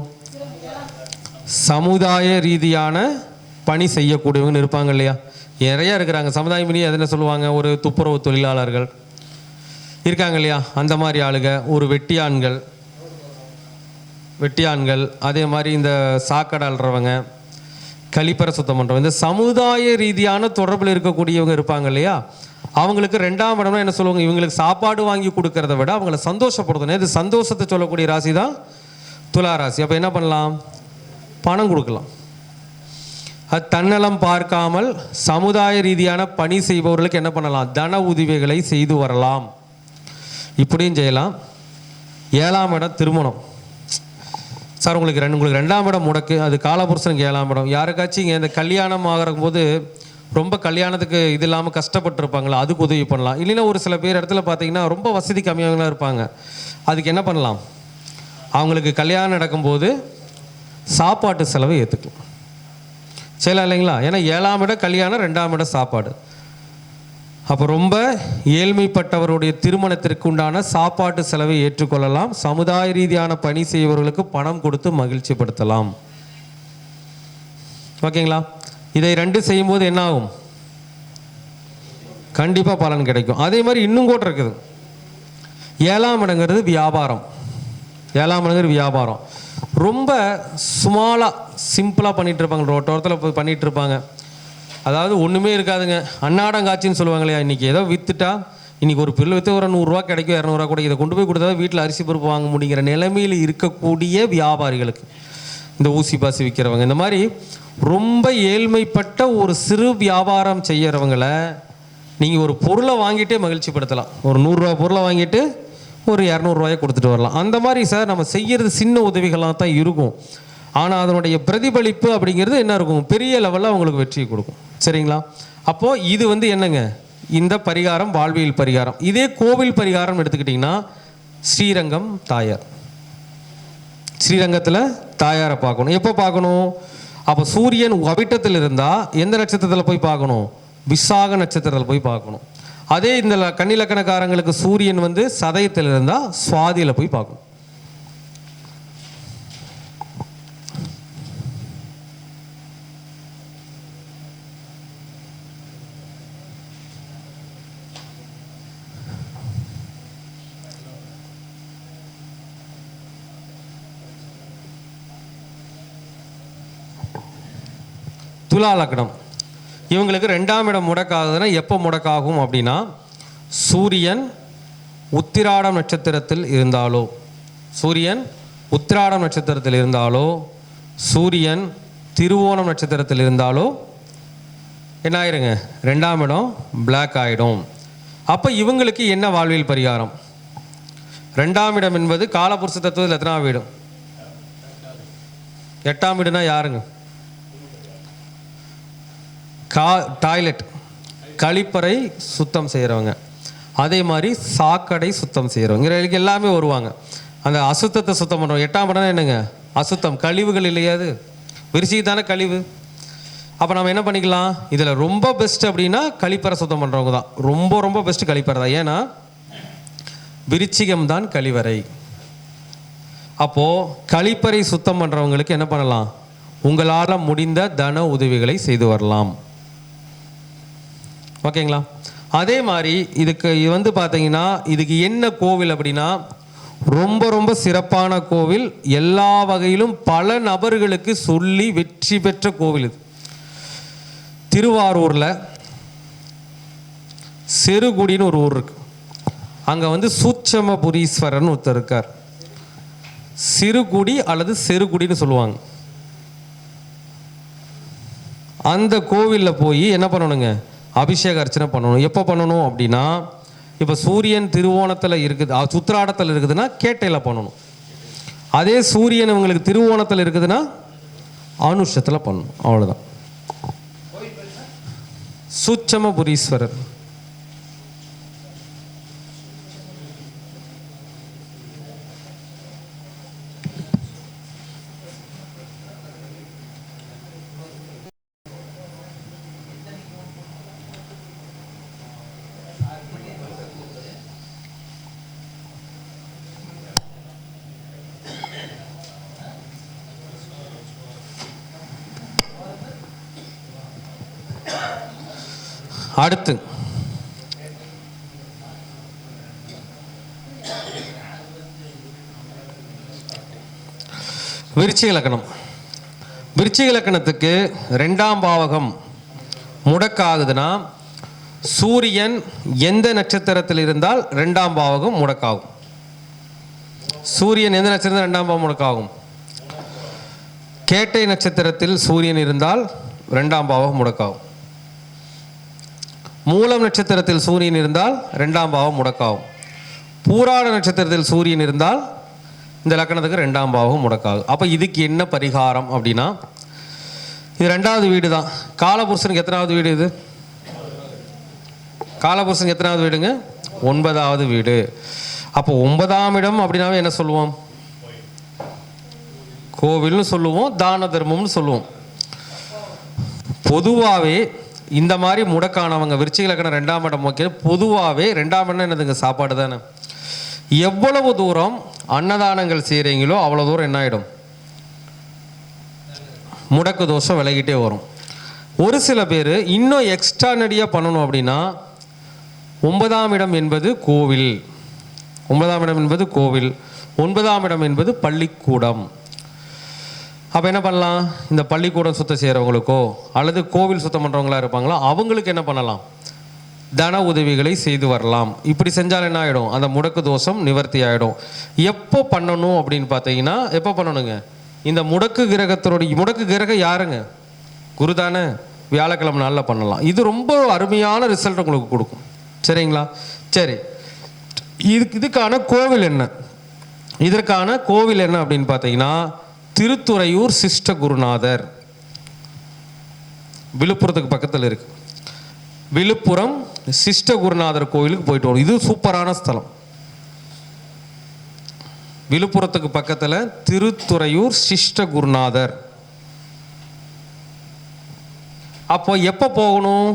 சமுதாய ரீதியான பணி செய்யக்கூடியவங்க இருப்பாங்க இல்லையா? நிறையா இருக்கிறாங்க. சமுதாயம் மீறி என்ன சொல்லுவாங்க? ஒரு துப்புரவு தொழிலாளர்கள் இருக்காங்க இல்லையா? அந்த மாதிரி ஆளுங்க, ஒரு வெட்டியான்கள், அதே மாதிரி இந்த சாக்கடை அல்றவங்க, கழிப்பறை சுத்தம் பண்ணுறவங்க, இந்த சமுதாய ரீதியான தொடர்பில் இருக்கக்கூடியவங்க இருப்பாங்க இல்லையா? அவங்களுக்கு 2ஆம் இடம்னா என்ன சொல்லுவாங்க? இவங்களுக்கு சாப்பாடு வாங்கி கொடுக்கறத விட அவங்கள சந்தோஷப்படுத்தணும். இது சந்தோஷத்தை சொல்லக்கூடிய ராசி தான் துலா ராசி. அப்போ என்ன பண்ணலாம்? பணம் கொடுக்கலாம். அது தன்னலம் பார்க்காமல் சமுதாய ரீதியான பணி செய்பவர்களுக்கு என்ன பண்ணலாம்? தன உதவிகளை செய்து வரலாம். இப்படியும் செய்யலாம். 7ஆம் இடம் திருமணம். சார் உங்களுக்கு 2ஆம் இடம் முடக்கு, அது காலபுருஷனுக்கு 7ஆம் இடம். யாருக்காச்சும் இங்கே இந்த கல்யாணம் ஆகிற போது ரொம்ப கல்யாணத்துக்கு இது இல்லாமல் கஷ்டப்பட்டுருப்பாங்களா? அதுக்கு உதவி பண்ணலாம். இல்லைன்னா ஒரு சில பேர் இடத்துல பார்த்தீங்கன்னா ரொம்ப வசதி கம்மியாகலாம் இருப்பாங்க. அதுக்கு என்ன பண்ணலாம்? அவங்களுக்கு கல்யாணம் நடக்கும்போது சாப்பாட்டு செலவை ஏற்றுக்கலாம். செய்யலாம் இல்லைங்களா? ஏன்னா 7ஆம் இடம் கல்யாணம், 2ஆம் இடம் சாப்பாடு. அப்போ ரொம்ப ஏழ்மைப்பட்டவருடைய திருமணத்திற்கு உண்டான சாப்பாட்டு செலவை ஏற்றுக்கொள்ளலாம். சமுதாய ரீதியான பணி செய்பவர்களுக்கு பணம் கொடுத்து மகிழ்ச்சிப்படுத்தலாம். ஓகேங்களா? இதை 2 செய்யும்போது என்ன ஆகும்? கண்டிப்பாக பலன் கிடைக்கும். அதே மாதிரி இன்னும் கூட இருக்குது. 7ஆம் இடங்கிறது வியாபாரம். 7ஆம் இடங்கிறது வியாபாரம். ரொம்ப சுமாலாக சிம்பிளாக பண்ணிகிட்டு இருப்பாங்க. ரோட்டோரத்தில் பண்ணிகிட்டு இருப்பாங்க. அதாவது ஒன்றுமே இருக்காதுங்க. அன்னாடங்காட்சின்னு சொல்லுவாங்க இல்லையா? இன்றைக்கி ஏதோ விற்றுட்டா இன்றைக்கி ஒரு பொருள் விற்று ஒரு 100 ரூபா கிடைக்கும், 200 ரூபா கூட, இதை கொண்டு போய் கொடுத்தா வீட்டில் அரிசி பருப்பு வாங்க முடிங்கிற நிலைமையில் இருக்கக்கூடிய வியாபாரிகளுக்கு, இந்த ஊசி பாசி விற்கிறவங்க, இந்த மாதிரி ரொம்ப ஏழ்மைப்பட்ட ஒரு சிறு வியாபாரம் செய்கிறவங்களை நீங்கள் ஒரு பொருளை வாங்கிட்டே மகிழ்ச்சிப்படுத்தலாம். ஒரு 100 ரூபா பொருளை வாங்கிட்டு ஒரு 200 ரூபாயை கொடுத்துட்டு வரலாம். அந்த மாதிரி சார் நம்ம செய்கிறது சின்ன உதவிகளாக தான் இருக்கும். ஆனால் அதனுடைய பிரதிபலிப்பு அப்படிங்கிறது என்ன இருக்கும்? பெரிய லெவலில் அவங்களுக்கு வெற்றியை கொடுக்கும். சரிங்களா? அப்போது இது என்னங்க? இந்த பரிகாரம் வாழ்வியல் பரிகாரம். இதே கோவில் பரிகாரம் எடுத்துக்கிட்டிங்கன்னா ஸ்ரீரங்கம் தாயார். ஸ்ரீரங்கத்தில் தாயாரை பார்க்கணும். எப்போ பார்க்கணும்? அப்போ சூரியன் அவிட்டத்தில் இருந்தால் எந்த நட்சத்திரத்தில் போய் பார்க்கணும்? விசாக நட்சத்திரத்தில் போய் பார்க்கணும். அதே இந்த கன்னிலக்கணக்காரங்களுக்கு சூரியன் வந்து சதயத்தில் இருந்தால் சுவாதியில் போய் பார்க்கணும். துலா லக்னம் இவங்களுக்கு 2ஆம் இடம் முடக்காகுதுன்னா எப்போ முடக்காகும் அப்படின்னா சூரியன் உத்திராடம் நட்சத்திரத்தில் இருந்தாலோ, சூரியன் உத்திராடம் நட்சத்திரத்தில் இருந்தாலோ, சூரியன் திருவோணம் நட்சத்திரத்தில் இருந்தாலோ என்ன ஆயிருங்க? 2ஆம் இடம் பிளாக் ஆகிடும். அப்போ இவங்களுக்கு என்ன வாழ்வியல் பரிகாரம்? 2ஆம் இடம் என்பது காலபுருஷ தத்துவத்தில் எத்தனாம் வீடு? 8ஆம் வீடுனா யாருங்க? டாய்லெட் கழிப்பறை சுத்தம் செய்கிறவங்க, அதே மாதிரி சாக்கடை சுத்தம் செய்கிறவங்க, இவங்களுக்கு எல்லாமே வருவாங்க. அந்த அசுத்தத்தை சுத்தம் பண்ணுறோம். 8ஆம் இடம் என்னங்க? அசுத்தம், கழிவுகள் இல்லையா? அது விருச்சிக்கு தானே கழிவு. அப்போ நம்ம என்ன பண்ணிக்கலாம்? இதில் ரொம்ப பெஸ்ட் அப்படின்னா கழிப்பறை சுத்தம் பண்ணுறவங்க தான் ரொம்ப ரொம்ப பெஸ்ட் கழிப்பறை தான். ஏன்னா விருச்சிகம் தான் கழிவறை. அப்போது கழிப்பறை சுத்தம் பண்ணுறவங்களுக்கு என்ன பண்ணலாம்? உங்களால் முடிந்த தன உதவிகளை செய்து வரலாம். ஓகேங்களா? அதே மாதிரி இதுக்கு வந்து பார்த்தீங்கன்னா இதுக்கு என்ன கோவில் அப்படின்னா ரொம்ப ரொம்ப சிறப்பான கோவில், எல்லா வகையிலும் பல நபர்களுக்கு சொல்லி வெற்றி பெற்ற கோவில் இது. திருவாரூரில் செருகுடின்னு ஒரு ஊர் இருக்கு. அங்கே வந்து சூட்சமபுரீஸ்வரன் ஒருத்தர் இருக்கார். சிறுகுடி அல்லது செருகுடின்னு சொல்லுவாங்க. அந்த கோவிலில் போய் என்ன பண்ணணுங்க? அபிஷேக அர்ச்சனை பண்ணணும். எப்போ பண்ணணும் அப்படின்னா இப்போ சூரியன் திருவோணத்தில் இருக்குது, உத்திராடத்தில் இருக்குதுன்னா கேட்டையில் பண்ணணும். அதே சூரியன் உங்களுக்கு திருவோணத்தில் இருக்குதுன்னா அனுஷத்தில் பண்ணணும். அவ்வளோதான். சூட்சமபுரீஸ்வரர். அடுத்து விருச்சிக லக்னம். விருச்சிக லக்னத்துக்கு 2ஆம் பாவகம் முடக்காகுதுன்னா சூரியன் எந்த நட்சத்திரத்தில் இருந்தால் 2ஆம் பாவகம் முடக்காகும்? சூரியன் எந்த நட்சத்திரத்தில் 2ஆம் பாவம் முடக்காகும்? கேட்டை நட்சத்திரத்தில் சூரியன் இருந்தால் 2ஆம் பாவகம் முடக்காகும். மூலம் நட்சத்திரத்தில் சூரியன் இருந்தால் 2ஆம் பாவம் முடக்காகும். பூராட நட்சத்திரத்தில் சூரியன் இருந்தால் இந்த லக்னத்துக்கு 2ஆம் பாவம் முடக்காகும். அப்போ இதுக்கு என்ன பரிகாரம் அப்படின்னா இது 2வது வீடு தான். காலபுருஷனுக்கு எத்தனாவது வீடு இது? காலபுருஷனுக்கு எத்தனாவது வீடுங்க? 9வது வீடு. அப்போ 9ஆம் இடம் அப்படின்னாவே என்ன சொல்லுவோம்? கோவில்னு சொல்லுவோம், தான தர்மம்னு சொல்லுவோம். பொதுவாகவே இந்த மாதிரி முடக்கானவங்க விருச்சிக லக்னம் 2ஆம் இடம் வைக்க பொதுவாகவே 2ஆம் இடம் என்னதுங்க? சாப்பாடு தானே. எவ்வளவு தூரம் அன்னதானங்கள் செய்கிறீங்களோ அவ்வளோ தூரம் என்ன ஆகிடும்? முடக்கு தோஷம் விலகிட்டே வரும். ஒரு சில பேர் இன்னும் எக்ஸ்ட்ரானடியாக பண்ணணும் அப்படின்னா 9ஆம் இடம் என்பது கோவில், 9ஆம் இடம் என்பது கோவில், 9ஆம் இடம் என்பது பள்ளிக்கூடம். அப்போ என்ன பண்ணலாம்? இந்த பள்ளிக்கூடம் சுத்தம் செய்கிறவங்களுக்கோ அல்லது கோவில் சுத்தம் பண்ணுறவங்களா இருப்பாங்களோ அவங்களுக்கு என்ன பண்ணலாம்? தன உதவிகளை செய்து வரலாம். இப்படி செஞ்சால் என்ன ஆகிடும்? அந்த முடக்கு தோஷம் நிவர்த்தி ஆகிடும். எப்போ பண்ணணும் அப்படின்னு பார்த்தீங்கன்னா எப்போ பண்ணணுங்க? இந்த முடக்கு கிரகம் யாருங்க? குரு தானே. வியாழக்கிழமை நாளில் பண்ணலாம். இது ரொம்ப அருமையான ரிசல்ட் உங்களுக்கு கொடுக்கும். சரிங்களா? சரி, இதுக்கான கோவில் என்ன? இதற்கான கோவில் என்ன அப்படின்னு பார்த்தீங்கன்னா திருத்துறையூர் சிஷ்ட குருநாதர், விழுப்புரத்துக்கு பக்கத்தில் இருக்கு. விழுப்புரம் சிஷ்ட குருநாதர் கோயிலுக்கு போயிட்டு வரும். இது சூப்பரான ஸ்தலம். விழுப்புரத்துக்கு பக்கத்தில் திருத்துறையூர் சிஷ்ட குருநாதர். அப்போ எப்போ போகணும்?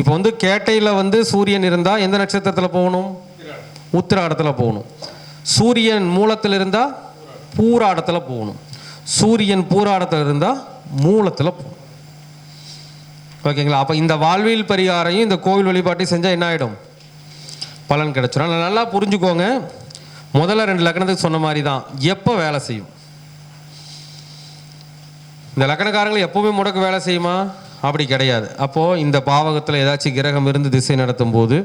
இப்போ வந்து கேட்டையில் சூரியன் இருந்தால் எந்த நட்சத்திரத்தில் போகணும்? உத்திராடத்தில் போகணும். சூரியன் மூலத்தில் இருந்தால் பூராடத்தில் போகணும். சூரியன் பூராடத்தில் இருந்தால் மூலத்தில் போகணும். ஓகேங்களா? அப்போ இந்த வாழ்வியல் பரிகாரையும் இந்த கோவில் வழிபாட்டையும் செஞ்சால் என்ன ஆகிடும்? பலன் கிடைச்சிடும். நல்லா புரிஞ்சுக்கோங்க. முதல்ல 2 லக்னத்துக்கு சொன்ன மாதிரி தான் எப்போ வேலை செய்யும். இந்த லக்னக்காரங்களை எப்போவுமே முடக்கு வேலை செய்யுமா? அப்படி கிடையாது. அப்போது இந்த பாவகத்தில் ஏதாச்சும் கிரகம் இருந்து திசை நடத்தும் போது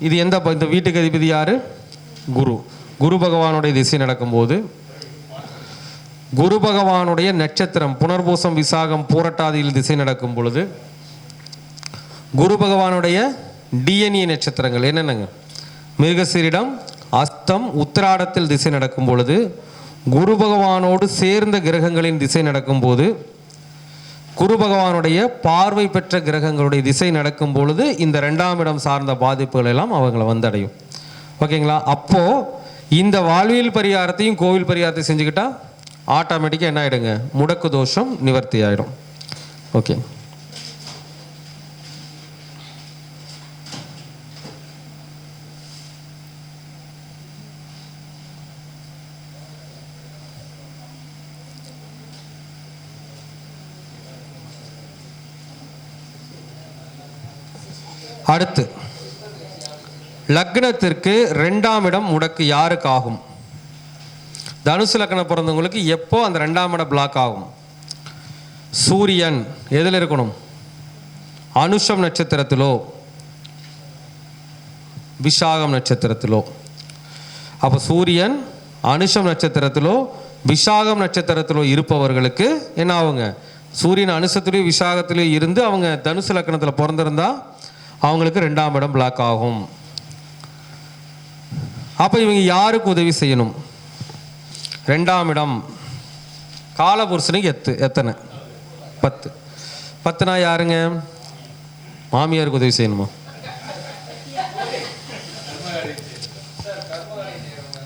இது இந்த வீட்டுக்கு அதிபதி யார்? குரு. குரு பகவானுடைய திசை நடக்கும்போது குரு பகவானுடைய நட்சத்திரம் புனர்பூசம் விசாகம் பூரட்டாதியில் திசை நடக்கும் பொழுது குரு பகவானுடைய டிஎன்ஏ நட்சத்திரங்கள் என்னென்னங்க? மிருகசீரிடம், அஸ்தம், உத்திராடத்தில் திசை நடக்கும் பொழுது குரு பகவானோடு சேர்ந்த கிரகங்களின் திசை நடக்கும்போது குரு பகவானுடைய பார்வை பெற்ற கிரகங்களுடைய திசை நடக்கும் பொழுது இந்த 2ஆம் இடம் சார்ந்த பாதிப்புகள் எல்லாம் அவங்களை வந்தடையும். ஓகேங்களா? அப்போது இந்த வாழ்வியல் பரிகாரத்தையும் கோவில் பரிகாரத்தையும் செஞ்சுக்கிட்டா ஆட்டோமேட்டிக்காக என்ன ஆகிடுங்க? முடக்கு தோஷம் நிவர்த்தி ஆகிடும். ஓகே. அடுத்து லக்னத்திற்கு 2ஆம் இடம் முடக்கு யாருக்கு ஆகும்? தனுசு லக்னம் பிறந்தவங்களுக்கு எப்போ அந்த 2ஆம் இடம் பிளாக் ஆகும்? சூரியன் எதில் இருக்கணும்? அனுஷம் நட்சத்திரத்திலோ விஷாகம் நட்சத்திரத்திலோ. அப்போ சூரியன் அனுஷம் நட்சத்திரத்திலோ விஷாகம் நட்சத்திரத்திலோ இருப்பவர்களுக்கு என்ன ஆகுங்க? சூரியன் அனுஷத்திலேயோ விஷாகத்திலேயோ இருந்து அவங்க தனுசு லக்னத்தில் பிறந்திருந்தா அவங்களுக்கு 2ஆம் இடம் பிளாக் ஆகும். அப்போ இவங்க யாருக்கு உதவி செய்யணும்? 2ஆம் இடம் காலபுருஷனுக்கு எத்தனை? 10. 10னா யாருங்க? மாமியாருக்கு உதவி செய்யணுமா?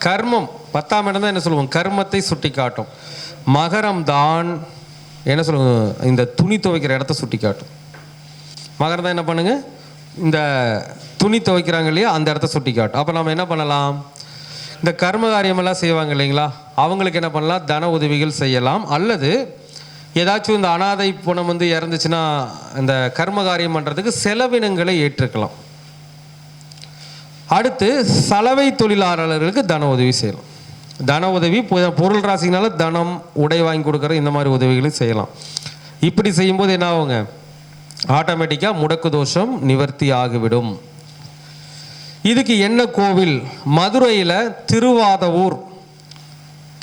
கர்மம் 10ஆம் இடம் தான் என்ன சொல்லுவோம்? கர்மத்தை சுட்டி காட்டும். மகரம் தான் என்ன சொல்லுவோம்? இந்த துணி துவைக்கிற இடத்த சுட்டி காட்டும். மகரம் தான் என்ன பண்ணுங்க? இந்த துணி துவைக்கிறாங்க இல்லையா, அந்த இடத்த சுட்டி காட்டும். அப்போ நம்ம என்ன பண்ணலாம்? இந்த கர்ம காரியமெல்லாம் செய்வாங்க இல்லைங்களா, அவங்களுக்கு என்ன பண்ணலாம்? தன உதவிகள் செய்யலாம். அல்லது ஏதாச்சும் இந்த அனாதை பணம் இறந்துச்சுன்னா இந்த கர்ம காரியம் பண்ணுறதுக்கு செலவினங்களை ஏற்றுக்கலாம். அடுத்து சலவை தொழிலாளர்களுக்கு தன உதவி செய்யலாம். தன உதவி பொருள் ராசினால தனம், உடை வாங்கி கொடுக்குற இந்த மாதிரி உதவிகளை செய்யலாம். இப்படி செய்யும்போது என்ன ஆகுங்க? ஆட்டோமேட்டிக்காக முடக்கு தோஷம் நிவர்த்தி ஆகிவிடும். இதுக்கு என்ன கோவில்? மதுரையில் திருவாதவூர்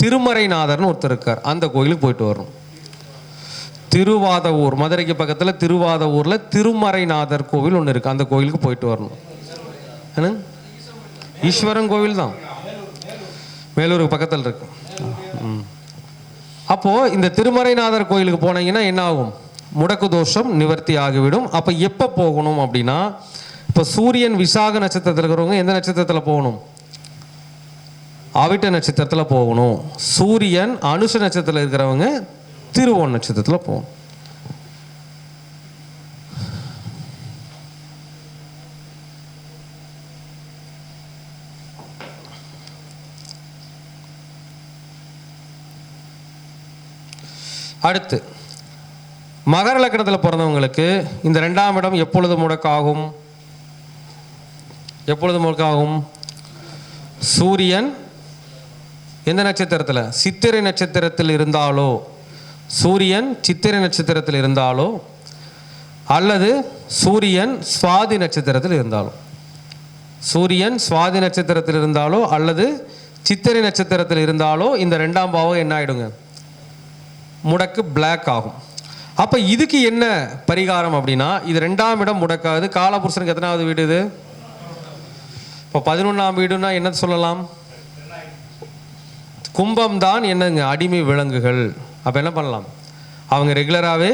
திருமறைநாதர்னு ஒருத்தர் இருக்கார். அந்த கோயிலுக்கு போயிட்டு வரணும். திருவாதவூர் மதுரைக்கு பக்கத்தில் திருவாதவூரில் திருமறைநாதர் கோவில் ஒன்று இருக்குது. அந்த கோயிலுக்கு போயிட்டு வரணும். என்ன? ஈஸ்வரன் கோவில் தான், மேலூருக்கு பக்கத்தில் இருக்கு. அப்போது இந்த திருமறைநாதர் கோயிலுக்கு போனீங்கன்னா என்ன ஆகும்? முடக்கு தோஷம் நிவர்த்தி ஆகிவிடும். அப்போ எப்போ போகணும் அப்படின்னா, இப்போ சூரியன் விசாக நட்சத்திரத்தில் இருக்கிறவங்க எந்த நட்சத்திரத்தில் போகணும்? அவிட்ட நட்சத்திரத்தில் போகணும். சூரியன் அனுஷ நட்சத்திரத்தில் இருக்கிறவங்க திருவோண நட்சத்திரத்தில் போகணும். அடுத்து மகர லக்னத்தில் பிறந்தவங்களுக்கு இந்த 2ஆம் இடம் எப்பொழுது முடக்காகும்? எப்பொழுது முடக்காகும்? சூரியன் எந்த நட்சத்திரத்தில்? சித்திரை நட்சத்திரத்தில் இருந்தாலோ, சூரியன் சித்திரை நட்சத்திரத்தில் இருந்தாலோ, அல்லது சூரியன் சுவாதி நட்சத்திரத்தில் இருந்தாலோ. சூரியன் சுவாதி நட்சத்திரத்தில் இருந்தாலோ அல்லது சித்திரை நட்சத்திரத்தில் இருந்தாலோ இந்த 2ஆம் பாவம் என்ன ஆகிடுங்க? முடக்கு பிளாக் ஆகும். அப்போ இதுக்கு என்ன பரிகாரம் அப்படின்னா, இது 2ஆம் இடம் முடக்காது. காலபுருஷனுக்கு எத்தனாவது வீடு இது? இப்போ 11ஆம் வீடுன்னா என்ன சொல்லலாம்? கும்பம் தான் என்னங்க? அடிமை விலங்குகள். அப்போ என்ன பண்ணலாம்? அவங்க ரெகுலராகவே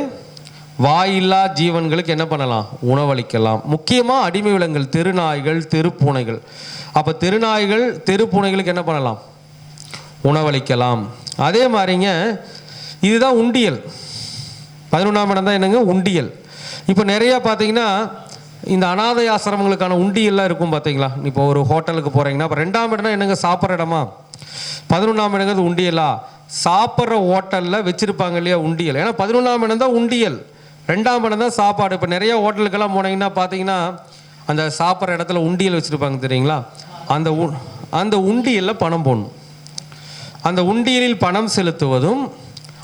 வாயில்லா ஜீவன்களுக்கு என்ன பண்ணலாம்? உணவளிக்கலாம். முக்கியமாக அடிமை விலங்குகள், தெருநாய்கள், தெருப்பூனைகள். அப்போ தெருநாய்கள், தெருப்பூனைகளுக்கு என்ன பண்ணலாம்? உணவளிக்கலாம். அதே மாதிரிங்க, இதுதான் உண்டியல். 11ஆம் இடம் தான் என்னங்க? உண்டியல். இப்போ நிறையா பார்த்தீங்கன்னா இந்த அனாதை ஆசிரமங்களுக்கான உண்டியெல்லாம் இருக்கும் பார்த்தீங்களா? இப்போ ஒரு ஹோட்டலுக்கு போகிறீங்கன்னா அப்போ 2ஆம் இடம்னா என்னங்க? சாப்பிட்ற இடமா? 11ஆம் இடங்கிறது உண்டியலா? சாப்பிட்ற ஹோட்டலில் வச்சுருப்பாங்க இல்லையா உண்டியல். ஏன்னா 11ஆம் இடம் தான் உண்டியல், 2ஆம் இடம் தான் சாப்பாடு. இப்போ நிறைய ஹோட்டலுக்கெல்லாம் போனீங்கன்னா பார்த்தீங்கன்னா அந்த சாப்பிட்ற இடத்துல உண்டியல் வச்சுருப்பாங்க தெரியுங்களா? அந்த உண்டியலில் பணம் போடணும். அந்த உண்டியலில் பணம் செலுத்துவதும்,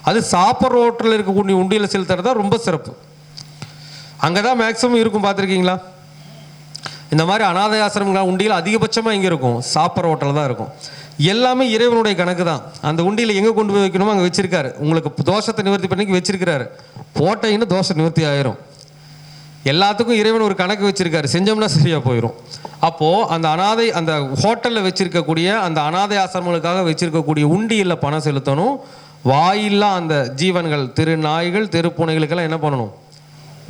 அது சாப்பிட்ற ஹோட்டலில் இருக்கக்கூடிய உண்டியலில் செலுத்துறது தான் ரொம்ப சிறப்பு. அங்கே தான் மேக்ஸிமம் இருக்கும். பார்த்துருக்கீங்களா? இந்த மாதிரி அனாதை ஆசிரமங்கள் உண்டியல் அதிகபட்சமாக எங்கே இருக்கும்? சாப்பிட்ற ஹோட்டலில் தான் இருக்கும். எல்லாமே இறைவனுடைய கணக்கு தான். அந்த உண்டியில் எங்கே கொண்டு போய் வைக்கணுமோ அங்கே வச்சிருக்காரு. உங்களுக்கு தோஷத்தை நிவர்த்தி பண்ணிக்கு வச்சிருக்கிறாரு. போட்டீங்கன்னா தோஷம் நிவர்த்தி ஆயிரும். எல்லாத்துக்கும் இறைவன் ஒரு கணக்கு வச்சிருக்காரு. செஞ்சோம்னா சரியாக போயிடும். அப்போது அந்த ஹோட்டலில் வச்சிருக்கக்கூடிய அந்த அனாதை ஆசிரமங்களுக்காக வச்சிருக்கக்கூடிய உண்டியில் பணம் செலுத்தணும். வாயில்லா அந்த ஜீவன்கள், தெரு நாய்கள், தெருப்பூனைகளுக்கெல்லாம் என்ன பண்ணணும்?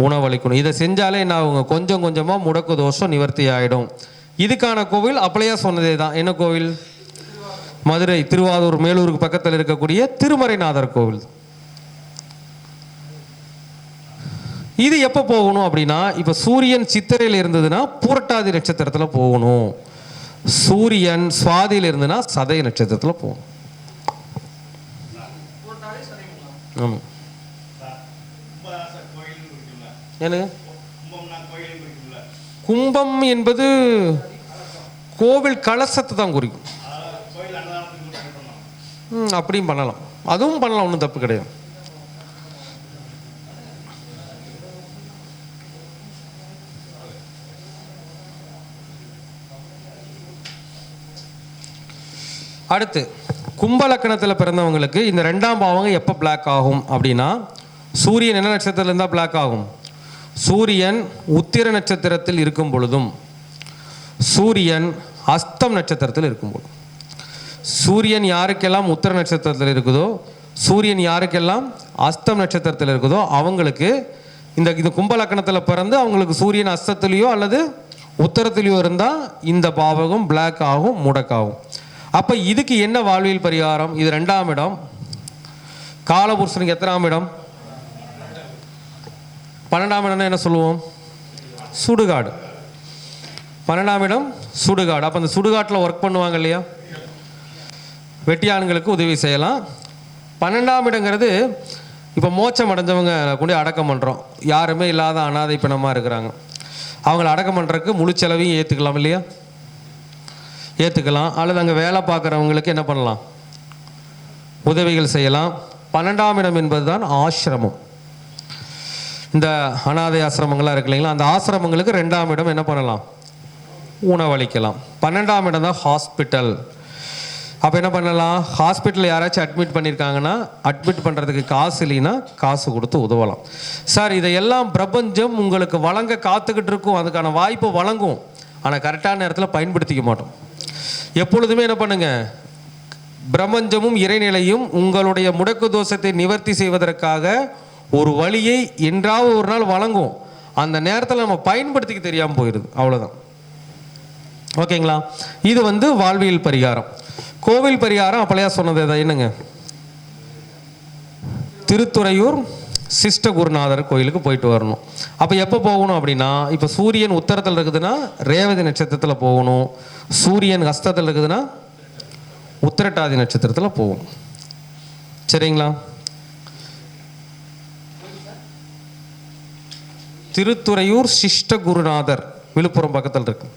உணவளிக்கணும். இதை செஞ்சாலே என்ன ஆகுங்க? கொஞ்சம் கொஞ்சமாக முடக்கு தோஷம் நிவர்த்தி ஆகிடும். இதுக்கான கோவில் அப்பளையா சொன்னதே தான். என்ன கோவில்? மதுரை திருவாரூர் மேலூருக்கு பக்கத்தில் இருக்கக்கூடிய திருமறைநாதர் கோவில். இது எப்போ போகணும் அப்படின்னா, இப்போ சூரியன் சித்திரையில் இருந்ததுன்னா பூரட்டாதி நட்சத்திரத்தில் போகணும். சூரியன் சுவாதியில் இருந்ததுன்னா சதய நட்சத்திரத்தில் போகணும். ஆமாம். ஏனுங்க? கும்பம் என்பது கோவில் கலசத்தை தான் குறிக்கும். அப்படியும் பண்ணலாம், அதுவும் பண்ணலாம், ஒன்றும் தப்பு கிடையாது. அடுத்து கும்பலக்கணத்தில் பிறந்தவங்களுக்கு இந்த 2ஆம் பாவம் எப்போ பிளாக் ஆகும் அப்படின்னா, சூரியன் என்ன நட்சத்திரத்தில் இருந்தால் பிளாக் ஆகும்? சூரியன் உத்திர நட்சத்திரத்தில் இருக்கும் பொழுதும், சூரியன் அஸ்தம் நட்சத்திரத்தில் இருக்கும் பொழுதும். சூரியன் யாருக்கெல்லாம் உத்திர நட்சத்திரத்தில் இருக்குதோ, சூரியன் யாருக்கெல்லாம் அஸ்தம் நட்சத்திரத்தில் இருக்குதோ அவங்களுக்கு இந்த கும்பலக்கணத்தில் பிறந்து அவங்களுக்கு சூரியன் அஸ்தத்துலேயோ அல்லது உத்தரத்துலேயோ இருந்தால் இந்த பாவகம் பிளாக் ஆகும், முடக்காகும். அப்போ இதுக்கு என்ன வாழ்வியல் பரிகாரம்? இது 2ஆம் இடம். காலபுருஷனுக்கு எத்தனாம் இடம்? 12ஆம் இடம்னா என்ன சொல்லுவோம்? சுடுகாடு. 12ஆம் இடம் சுடுகாடு. அப்போ அந்த சுடுகாட்டில் ஒர்க் பண்ணுவாங்க இல்லையா, வெட்டியான்களுக்கு உதவி செய்யலாம். 12ஆம் இடங்கிறது இப்போ மோட்சம் அடைஞ்சவங்க கொண்டு அடக்கம் பண்ணுறோம். யாருமே இல்லாத அனாதை பிணமாக இருக்கிறாங்க, அவங்கள அடக்கம் பண்ணுறதுக்கு முழு செலவையும் ஏற்றுக்கலாம் இல்லையா? ஏற்றுக்கலாம். அல்லது அங்கே வேலை பார்க்குறவங்களுக்கு என்ன பண்ணலாம்? உதவிகள் செய்யலாம். 12ஆம் இடம் என்பது தான் ஆசிரமம். இந்த அனாதை ஆசிரமங்கள்லாம் இருக்கு இல்லைங்களா, அந்த ஆசிரமங்களுக்கு 2ஆம் இடம் என்ன பண்ணலாம்? உணவளிக்கலாம். 12ஆம் இடம் தான் ஹாஸ்பிட்டல். அப்போ என்ன பண்ணலாம்? ஹாஸ்பிட்டலில் யாராச்சும் அட்மிட் பண்ணியிருக்காங்கன்னா அட்மிட் பண்ணுறதுக்கு காசு இல்லைன்னா காசு கொடுத்து உதவலாம். சார், இதையெல்லாம் பிரபஞ்சம் உங்களுக்கு வழங்க காத்துக்கிட்டு இருக்கும், அதுக்கான வாய்ப்பை வழங்கும். ஆனால் கரெக்டான நேரத்தில் பயன்படுத்திக்க மாட்டோம். எப்பொழுதுமே என்ன பண்ணுங்க, பிரபஞ்சமும் இறைநிலையும் உங்களுடைய முடக்கு தோஷத்தை நிவர்த்தி செய்வதற்காக ஒரு வழியை என்றாவது ஒரு நாள் வழங்கும். அந்த நேரத்தில் நம்ம பயன்படுத்திக்க தெரியாமல் போயிடுது, அவ்வளோதான். ஓகேங்களா? இது வாழ்வியல் பரிகாரம். கோவில் பரிகாரம் அப்பளையா சொன்னது என்னங்க? திருத்துறையூர் சிஷ்ட குருநாதர் கோயிலுக்கு போயிட்டு வரணும். அப்போ எப்போ போகணும் அப்படின்னா, இப்போ சூரியன் உத்தரத்தில் இருக்குதுன்னா ரேவதி நட்சத்திரத்தில் போகணும். சூரியன் ஹஸ்தத்தில் இருக்குதுன்னா உத்திரட்டாதி நட்சத்திரத்தில் போகும். சரிங்களா? திருத்துறையூர் சிஷ்ட குருநாதர் விழுப்புரம் பக்கத்தில் இருக்கு.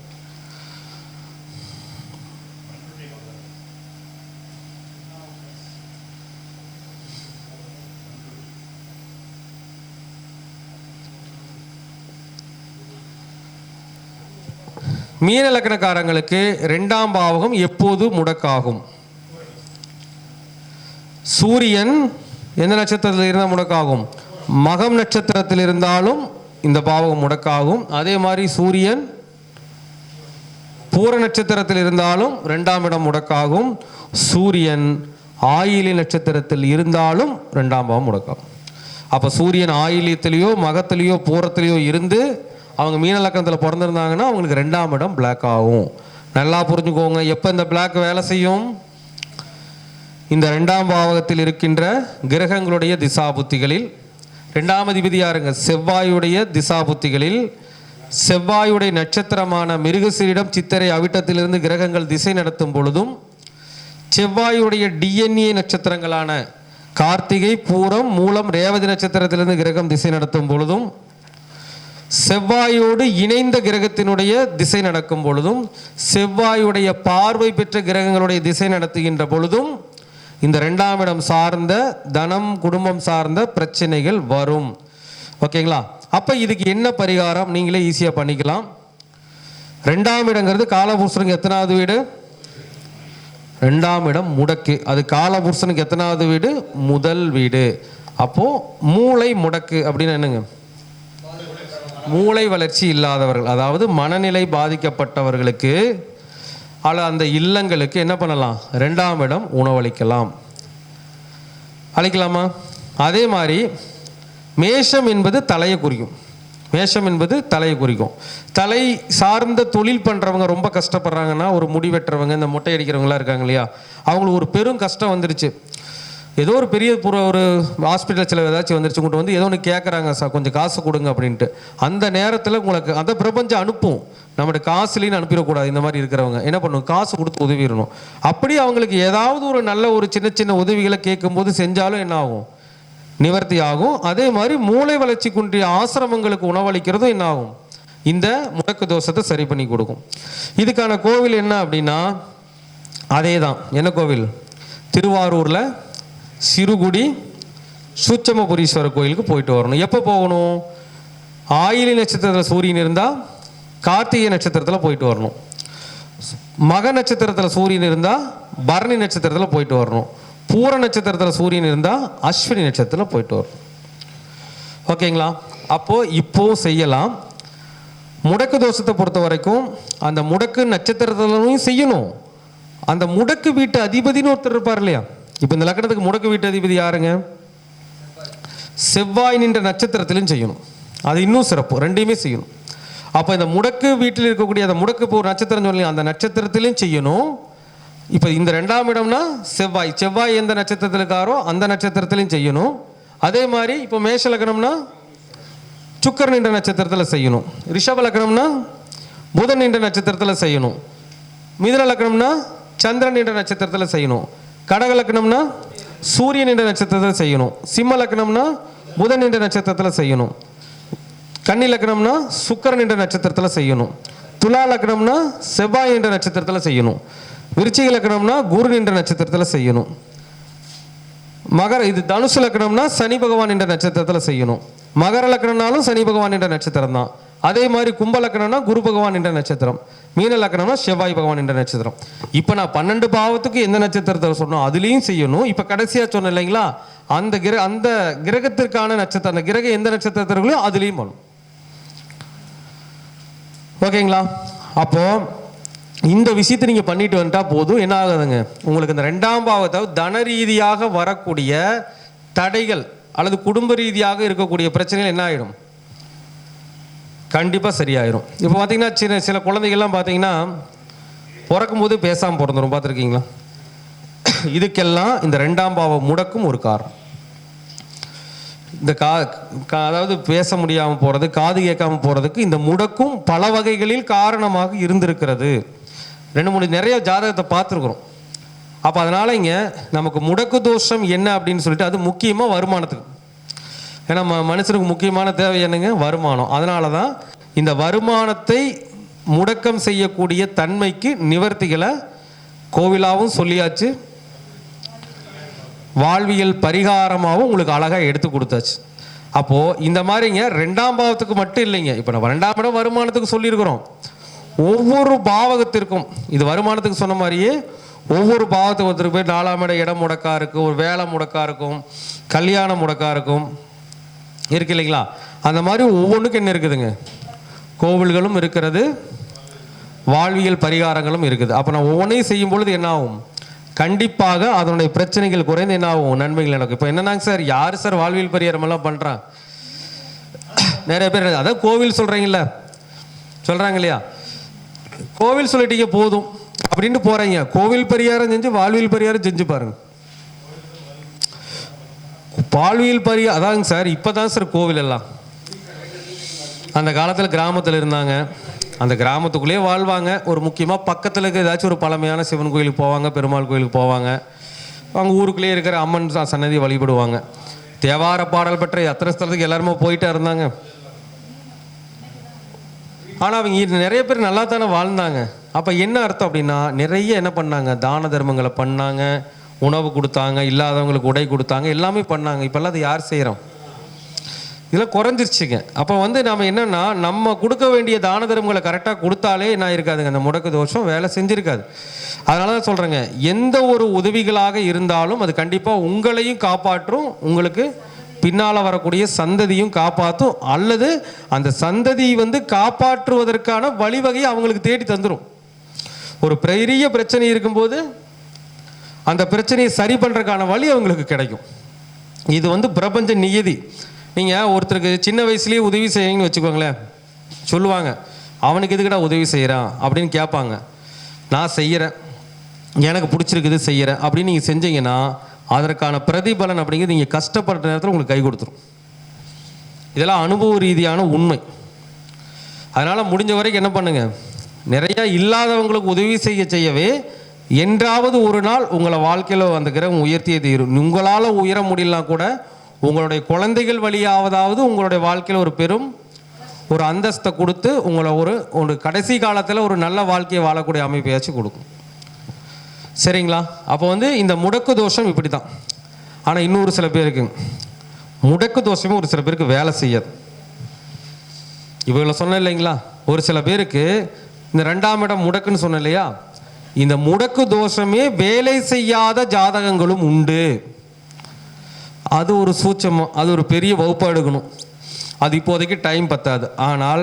மீன லக்னக்காரங்களுக்கு 2ஆம் பாவகம் எப்போது முடக்காகும்? சூரியன் எந்த நட்சத்திரத்தில் இருந்தால் முடக்காகும்? மகம் நட்சத்திரத்தில் இருந்தாலும் இந்த பாவகம் முடக்காகும். அதே மாதிரி சூரியன் பூர நட்சத்திரத்தில் இருந்தாலும் 2ஆம் இடம் முடக்காகும். சூரியன் ஆயிலி நட்சத்திரத்தில் இருந்தாலும் 2ஆம் பாவம் முடக்காகும். அப்போ சூரியன் ஆயில்யத்திலேயோ மகத்திலேயோ பூரத்திலேயோ இருந்து அவங்க மீன லக்கணத்தில் பிறந்திருந்தாங்கன்னா அவங்களுக்கு 2ஆம் இடம் பிளாக் ஆகும். நல்லா புரிஞ்சுக்கோங்க. எப்போ இந்த பிளாக் வேலை செய்யும்? இந்த 2ஆம் பாவகத்தில் இருக்கின்ற கிரகங்களுடைய திசாபுத்திகளில். 2ஆம் அதிபதி யாருங்க? செவ்வாயுடைய திசாபுத்திகளில். செவ்வாயுடைய நட்சத்திரமான மிருகசீரிடம் சித்திரை அவிட்டத்திலிருந்து கிரகங்கள் திசை நடத்தும் பொழுதும், செவ்வாயுடைய டிஎன்ஏ நட்சத்திரங்களான கார்த்திகை பூரம் மூலம் ரேவதி நட்சத்திரத்திலிருந்து கிரகம் திசை நடத்தும் பொழுதும், செவ்வாயோடு இணைந்த கிரகத்தினுடைய திசை நடக்கும் பொழுதும், செவ்வாயுடைய பார்வை பெற்ற கிரகங்களுடைய திசை நடத்துகின்ற பொழுதும் இந்த 2ஆம் இடம் சார்ந்த தனம் குடும்பம் சார்ந்த பிரச்சனைகள் வரும். ஓகேங்களா? அப்போ இதுக்கு என்ன பரிகாரம் நீங்களே ஈஸியாக பண்ணிக்கலாம். 2ஆம் இடங்கிறது காலபுருஷனுக்கு எத்தனாவது வீடு? 2ஆம் இடம் முடக்கு. அது காலபுருஷனுக்கு எத்தனாவது வீடு? முதல் வீடு. அப்போது மூளை முடக்கு அப்படின்னு என்னங்க? மூளை வளர்ச்சி இல்லாதவர்கள், அதாவது மனநிலை பாதிக்கப்பட்டவர்களுக்கு அந்த இல்லங்களுக்கு என்ன பண்ணலாம்? 2ஆம் இடம் உணவளிக்கலாம். அளிக்கலாமா? அதே மாதிரி மேஷம் என்பது தலையை குறிக்கும். மேஷம் என்பது தலையை குறிக்கும். தலை சார்ந்த தொழில் பண்ணுறவங்க ரொம்ப கஷ்டப்படுறாங்கன்னா, ஒரு முடி வெட்டுறவங்க, இந்த மொட்டை அடிக்கிறவங்களாம் இருக்காங்க இல்லையா, அவங்களுக்கு ஒரு பெரும் கஷ்டம் வந்துருச்சு. ஏதோ ஒரு பெரிய ஒரு ஹாஸ்பிட்டல் செலவு ஏதாச்சும் வந்துருச்சு, உங்கள்கிட்ட வந்து ஏதோ ஒன்று கேட்குறாங்க, சார் கொஞ்சம் காசு கொடுங்க அப்படின்ட்டு. அந்த நேரத்தில் உங்களுக்கு அந்த பிரபஞ்சம் அனுப்பும். நம்மளுடைய காசுலேன்னு அனுப்பிடக்கூடாது. இந்த மாதிரி இருக்கிறவங்க என்ன பண்ணணும்? காசு கொடுத்து உதவிடணும். அப்படி அவங்களுக்கு ஏதாவது ஒரு நல்ல ஒரு சின்ன சின்ன உதவிகளை கேட்கும்போது செஞ்சாலும் என்ன ஆகும்? நிவர்த்தி ஆகும். அதே மாதிரி மூளை வளர்ச்சி குன்றிய ஆசிரமங்களுக்கு உணவளிக்கிறதும் என்ன ஆகும்? இந்த முடக்கு தோஷத்தை சரி பண்ணி கொடுக்கும். இதுக்கான கோவில் என்ன அப்படின்னா, அதே தான். என்ன கோவில்? திருவாரூரில் சிறுகுடி சூட்சமபுரீஸ்வரர் கோயிலுக்கு போயிட்டு வரணும். எப்போ போகணும்? ஆயிலி நட்சத்திரத்தில் சூரியன் இருந்தால் கார்த்திகை நட்சத்திரத்தில் போயிட்டு வரணும். மக நட்சத்திரத்தில் சூரியன் இருந்தால் பரணி நட்சத்திரத்தில் போயிட்டு வரணும். பூர நட்சத்திரத்தில் சூரியன் இருந்தால் அஸ்வினி நட்சத்திரத்தில் போயிட்டு வரணும். ஓகேங்களா? அப்போது இப்போது செய்யலாம். முடக்கு தோஷத்தை பொறுத்த வரைக்கும் அந்த முடக்கு நட்சத்திரத்திலையும் செய்யணும். அந்த முடக்கு வீட்டு அதிபதினு ஒருத்தர் இருப்பார் இல்லையா? இப்போ இந்த லக்கணத்துக்கு முடக்கு வீட்டு அதிபதி யாருங்க? செவ்வாய் நின்ற நட்சத்திரத்திலும் செய்யணும். அது இன்னும் சிறப்பு. ரெண்டையுமே செய்யணும். அப்போ இந்த முடக்கு வீட்டில் இருக்கக்கூடிய அந்த முடக்கு இப்போ ஒரு நட்சத்திரம் சொல்லி அந்த நட்சத்திரத்திலையும் செய்யணும். இப்போ இந்த 2ஆம் இடம்னா செவ்வாய், செவ்வாய் எந்த நட்சத்திரத்தில் இருக்காரோ அந்த நட்சத்திரத்திலையும் செய்யணும். அதே மாதிரி இப்போ மேஷ லக்னம்னா சுக்கரன் என்ற நட்சத்திரத்தில் செய்யணும். ரிஷப லக்னம்னா புதன் என்ற நட்சத்திரத்தில் செய்யணும். மிதுன லக்னம்னா சந்திரன் என்ற நட்சத்திரத்தில் செய்யணும். கடக லக்னம்னா சூரியன் என்ற நட்சத்திரத்தில் செய்யணும். சிம்ம லக்னம்னா புதன் என்ற நட்சத்திரத்தில் செய்யணும். கன்னி லக்னம்னா சுக்கரன் என்ற நட்சத்திரத்தில் செய்யணும். துலா லக்னம்னா செவ்வாய் என்ற நட்சத்திரத்தில் செய்யணும். விருச்சிக லக்னம்னா குரு என்ற நட்சத்திரத்தில் செய்யணும். இது தனுசு லக்னம்னா சனி பகவான் என்ற நட்சத்திரத்தில் செய்யணும். மகர லக்னம்னாலும் சனி பகவான் என்ற நட்சத்திரம் தான். அதே மாதிரி கும்ப லக்னம்னா குரு பகவான் என்ற நட்சத்திரம். மீன லக்னம்னா செவ்வாய் பகவான் என்ற நட்சத்திரம். இப்போ நான் 12 பாவத்துக்கு எந்த நட்சத்திரத்தை சொன்னோம் அதுலேயும் செய்யணும். இப்போ கடைசியாக சொன்னேன் இல்லைங்களா, அந்த கிரகத்திற்கான நட்சத்திரம், அந்த கிரகம் எந்த நட்சத்திரத்திற்குள்ளோ அதுலேயும் பண்ணும். ஓகேங்களா? அப்போ இந்த விஷயத்தை நீங்கள் பண்ணிட்டு வந்துட்டா போதும். என்ன ஆகுதுங்க, உங்களுக்கு இந்த 2ஆம் பாவத்தை தன ரீதியாக வரக்கூடிய தடைகள் அல்லது குடும்ப ரீதியாக இருக்கக்கூடிய பிரச்சனைகள் என்ன ஆகிடும்? கண்டிப்பாக சரியாயிடும். இப்போ பார்த்தீங்கன்னா சில குழந்தைகள்லாம் பார்த்தீங்கன்னா பிறக்கும் போது பேசாமல் பிறந்துடும். பார்த்துருக்கீங்களா? இதுக்கெல்லாம் இந்த 2ஆம் பாவம் முடக்கும் ஒரு காரணம். இந்த அதாவது பேச முடியாமல் போகிறது, காது கேட்காமல் போகிறதுக்கு இந்த முடக்கும் பல வகைகளில் காரணமாக இருந்திருக்கிறது. 2-3 நிறைய ஜாதகத்தை பார்த்துருக்குறோம். அப்போ அதனால் இங்கே நமக்கு முடக்கு தோஷம் என்ன அப்படின்னு சொல்லிட்டு, அது முக்கியமாக வருமானத்துக்கு. ஏன்னா மனுஷனுக்கு முக்கியமான தேவை என்னங்க? வருமானம். அதனால தான் இந்த வருமானத்தை முடக்கம் செய்யக்கூடிய தன்மைக்கு நிவர்த்திகளை கோவிலாகவும் சொல்லியாச்சு, வாழ்வியல் பரிகாரமாகவும் உங்களுக்கு அழகாக எடுத்து கொடுத்தாச்சு. அப்போது இந்த மாதிரிங்க 2ஆம் பாவத்துக்கு மட்டும் இல்லைங்க. இப்போ நம்ம 2ஆம் இடம் வருமானத்துக்கு சொல்லியிருக்கிறோம். ஒவ்வொரு பாவகத்திற்கும் இது வருமானத்துக்கு சொன்ன மாதிரியே ஒவ்வொரு பாவத்துக்கு ஒருத்தருக்கு போய் 4ஆம் இடம் இடம் முடக்கா இருக்கும், ஒரு வேலை முடக்கா இருக்கும், கல்யாணம் முடக்கா இருக்கும், இருக்கு இல்லைங்களா? அந்த மாதிரி ஒவ்வொன்றுக்கும் என்ன இருக்குதுங்க? கோவில்களும் இருக்கிறது, வாழ்வியல் பரிகாரங்களும் இருக்குது. அப்போ நான் ஒவ்வொன்றையும் செய்யும் பொழுது என்ன ஆகும்? கண்டிப்பாக அதனுடைய பிரச்சனைகள் குறைந்து என்ன ஆகும், நன்மைகள் நடக்கும். இப்போ என்னன்னாங்க சார், யார் சார் வாழ்வியல் பரிகாரமெல்லாம் பண்ணுறான்? நிறைய பேர் அதான் கோவில் சொல்கிறீங்கள, சொல்கிறாங்க இல்லையா, கோவில் சொல்லிட்டீங்க போதும் அப்படின்ட்டு போகிறீங்க. கோவில் பரிகாரம் செஞ்சு வாழ்வியல் பரிகாரம் செஞ்சு பாருங்க. வாழ்வியல் பரிகாரம் அதாங்க சார், இப்போ தான் சார் கோவில் எல்லாம். அந்த காலத்தில் கிராமத்தில் இருந்தாங்க, அந்த கிராமத்துக்குள்ளேயே வாழ்வாங்க. ஒரு முக்கியமாக பக்கத்தில் இருக்க ஏதாச்சும் ஒரு பழமையான சிவன் கோயிலுக்கு போவாங்க, பெருமாள் கோயிலுக்கு போவாங்க. அவங்க ஊருக்குள்ளேயே இருக்கிற அம்மன் சன்னதி வழிபடுவாங்க. தேவார பாடல் பெற்ற எத்தனை ஸ்தலத்துக்கு எல்லாருமே போயிட்டே இருந்தாங்க. ஆனால் அவங்க நிறைய பேர் நல்லா தானே வாழ்ந்தாங்க. அப்போ என்ன அர்த்தம் அப்படின்னா, நிறைய என்ன பண்ணாங்க, தான தர்மங்களை பண்ணாங்க, உணவு கொடுத்தாங்க, இல்லாதவங்களுக்கு உடை கொடுத்தாங்க, எல்லாமே பண்ணாங்க. இப்போல்லாம் அது யார் செய்கிறோம்? இதெல்லாம் குறைஞ்சிருச்சுங்க. அப்போ நம்ம என்னென்னா, நம்ம கொடுக்க வேண்டிய தான தர்மங்களை கரெக்டாக கொடுத்தாலே என்ன இருக்காதுங்க, அந்த முடக்கு தோஷம் வேலை செஞ்சுருக்காது. அதனால தான் சொல்கிறேங்க, எந்த ஒரு உதவிகளாக இருந்தாலும் அது கண்டிப்பாக உங்களையும் காப்பாற்றும், உங்களுக்கு பின்னால் வரக்கூடிய சந்ததியும் காப்பாற்றும், அல்லது அந்த சந்ததி காப்பாற்றுவதற்கான வழிவகையை அவங்களுக்கு தேடி தந்துடும். ஒரு பெரிய பிரச்சனை இருக்கும்போது அந்த பிரச்சனையை சரி பண்ணுறதுக்கான வழி அவங்களுக்கு கிடைக்கும். இது பிரபஞ்ச நியதி. நீங்கள் ஒருத்தருக்கு சின்ன வயசுலேயே உதவி செய்யுங்கன்னு வச்சுக்கோங்களேன், சொல்லுவாங்க, அவனுக்கு எதுக்குடா உதவி செய்கிறான் அப்படின்னு கேட்பாங்க. நான் செய்கிறேன், எனக்கு பிடிச்சிருக்குது செய்கிறேன் அப்படின்னு நீங்கள் செஞ்சீங்கன்னா அதற்கான பிரதிபலன் அப்படிங்கிறது நீங்கள் கஷ்டப்படுற நேரத்தில் உங்களுக்கு கை கொடுத்துரும். இதெல்லாம் அனுபவ ரீதியான உண்மை. அதனால் முடிஞ்ச வரைக்கும் என்ன பண்ணுங்கள், நிறையா இல்லாதவங்களுக்கு உதவி செய்யவே என்றாவது ஒரு நாள் உங்களை வாழ்க்கையில் அந்த கிரகம் உயர்த்தியே தீரும். உங்களால் உயர முடியலாம் கூட உங்களுடைய குழந்தைகள் வழியாவதாவது உங்களுடைய வாழ்க்கையில் ஒரு பெரும் ஒரு அந்தஸ்தை கொடுத்து உங்களை ஒரு கடைசி காலத்தில் ஒரு நல்ல வாழ்க்கையை வாழக்கூடிய அமைப்பையாச்சும் கொடுக்கும். சரிங்களா? அப்போ இந்த முடக்கு தோஷம் இப்படி தான். ஆனால் இன்னொரு சில பேருக்கு முடக்கு தோஷமே ஒரு சில பேருக்கு வேலை செய்யாது. இவ்வளோ சொன்னேன் இல்லைங்களா, ஒரு சில பேருக்கு இந்த 2ஆம் இடம் முடக்குன்னு சொன்னேன் இல்லையா, இந்த முடக்கு தோஷமே வேலை செய்யாத ஜாதகங்களும் உண்டு. அது ஒரு சூட்சமம், அது ஒரு பெரிய வகுப்பாக எடுக்கணும். அது இப்போதைக்கு டைம் பத்தாது. ஆனால்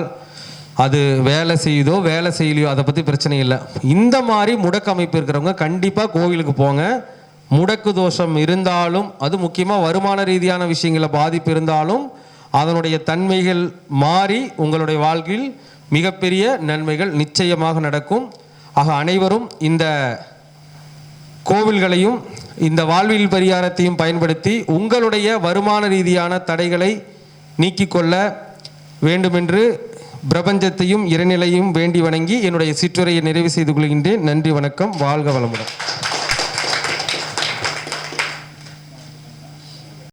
அது வேலை செய்யுதோ வேலை செய்யலையோ அதை பற்றி பிரச்சனை இல்லை. இந்த மாதிரி முடக்கு அமைப்பு இருக்கிறவங்க கண்டிப்பாக கோவிலுக்கு போங்க. முடக்கு தோஷம் இருந்தாலும், அது முக்கியமாக வருமான ரீதியான விஷயங்களில் பாதிப்பு இருந்தாலும், அதனுடைய தன்மைகள் மாறி உங்களுடைய வாழ்க்கையில் மிகப்பெரிய நன்மைகள் நிச்சயமாக நடக்கும். ஆக அனைவரும் இந்த கோவில்களையும் இந்த வாழ்வியல் பரிகாரத்தையும் பயன்படுத்தி உங்களுடைய வருமான ரீதியான தடைகளை நீக்கிக்கொள்ள வேண்டுமென்று பிரபஞ்சத்தையும் இறைநிலையும் வேண்டி வணங்கி என்னுடைய சிற்றுரையை நிறைவு செய்து கொள்கின்றேன். நன்றி, வணக்கம், வாழ்க வளமுடன்.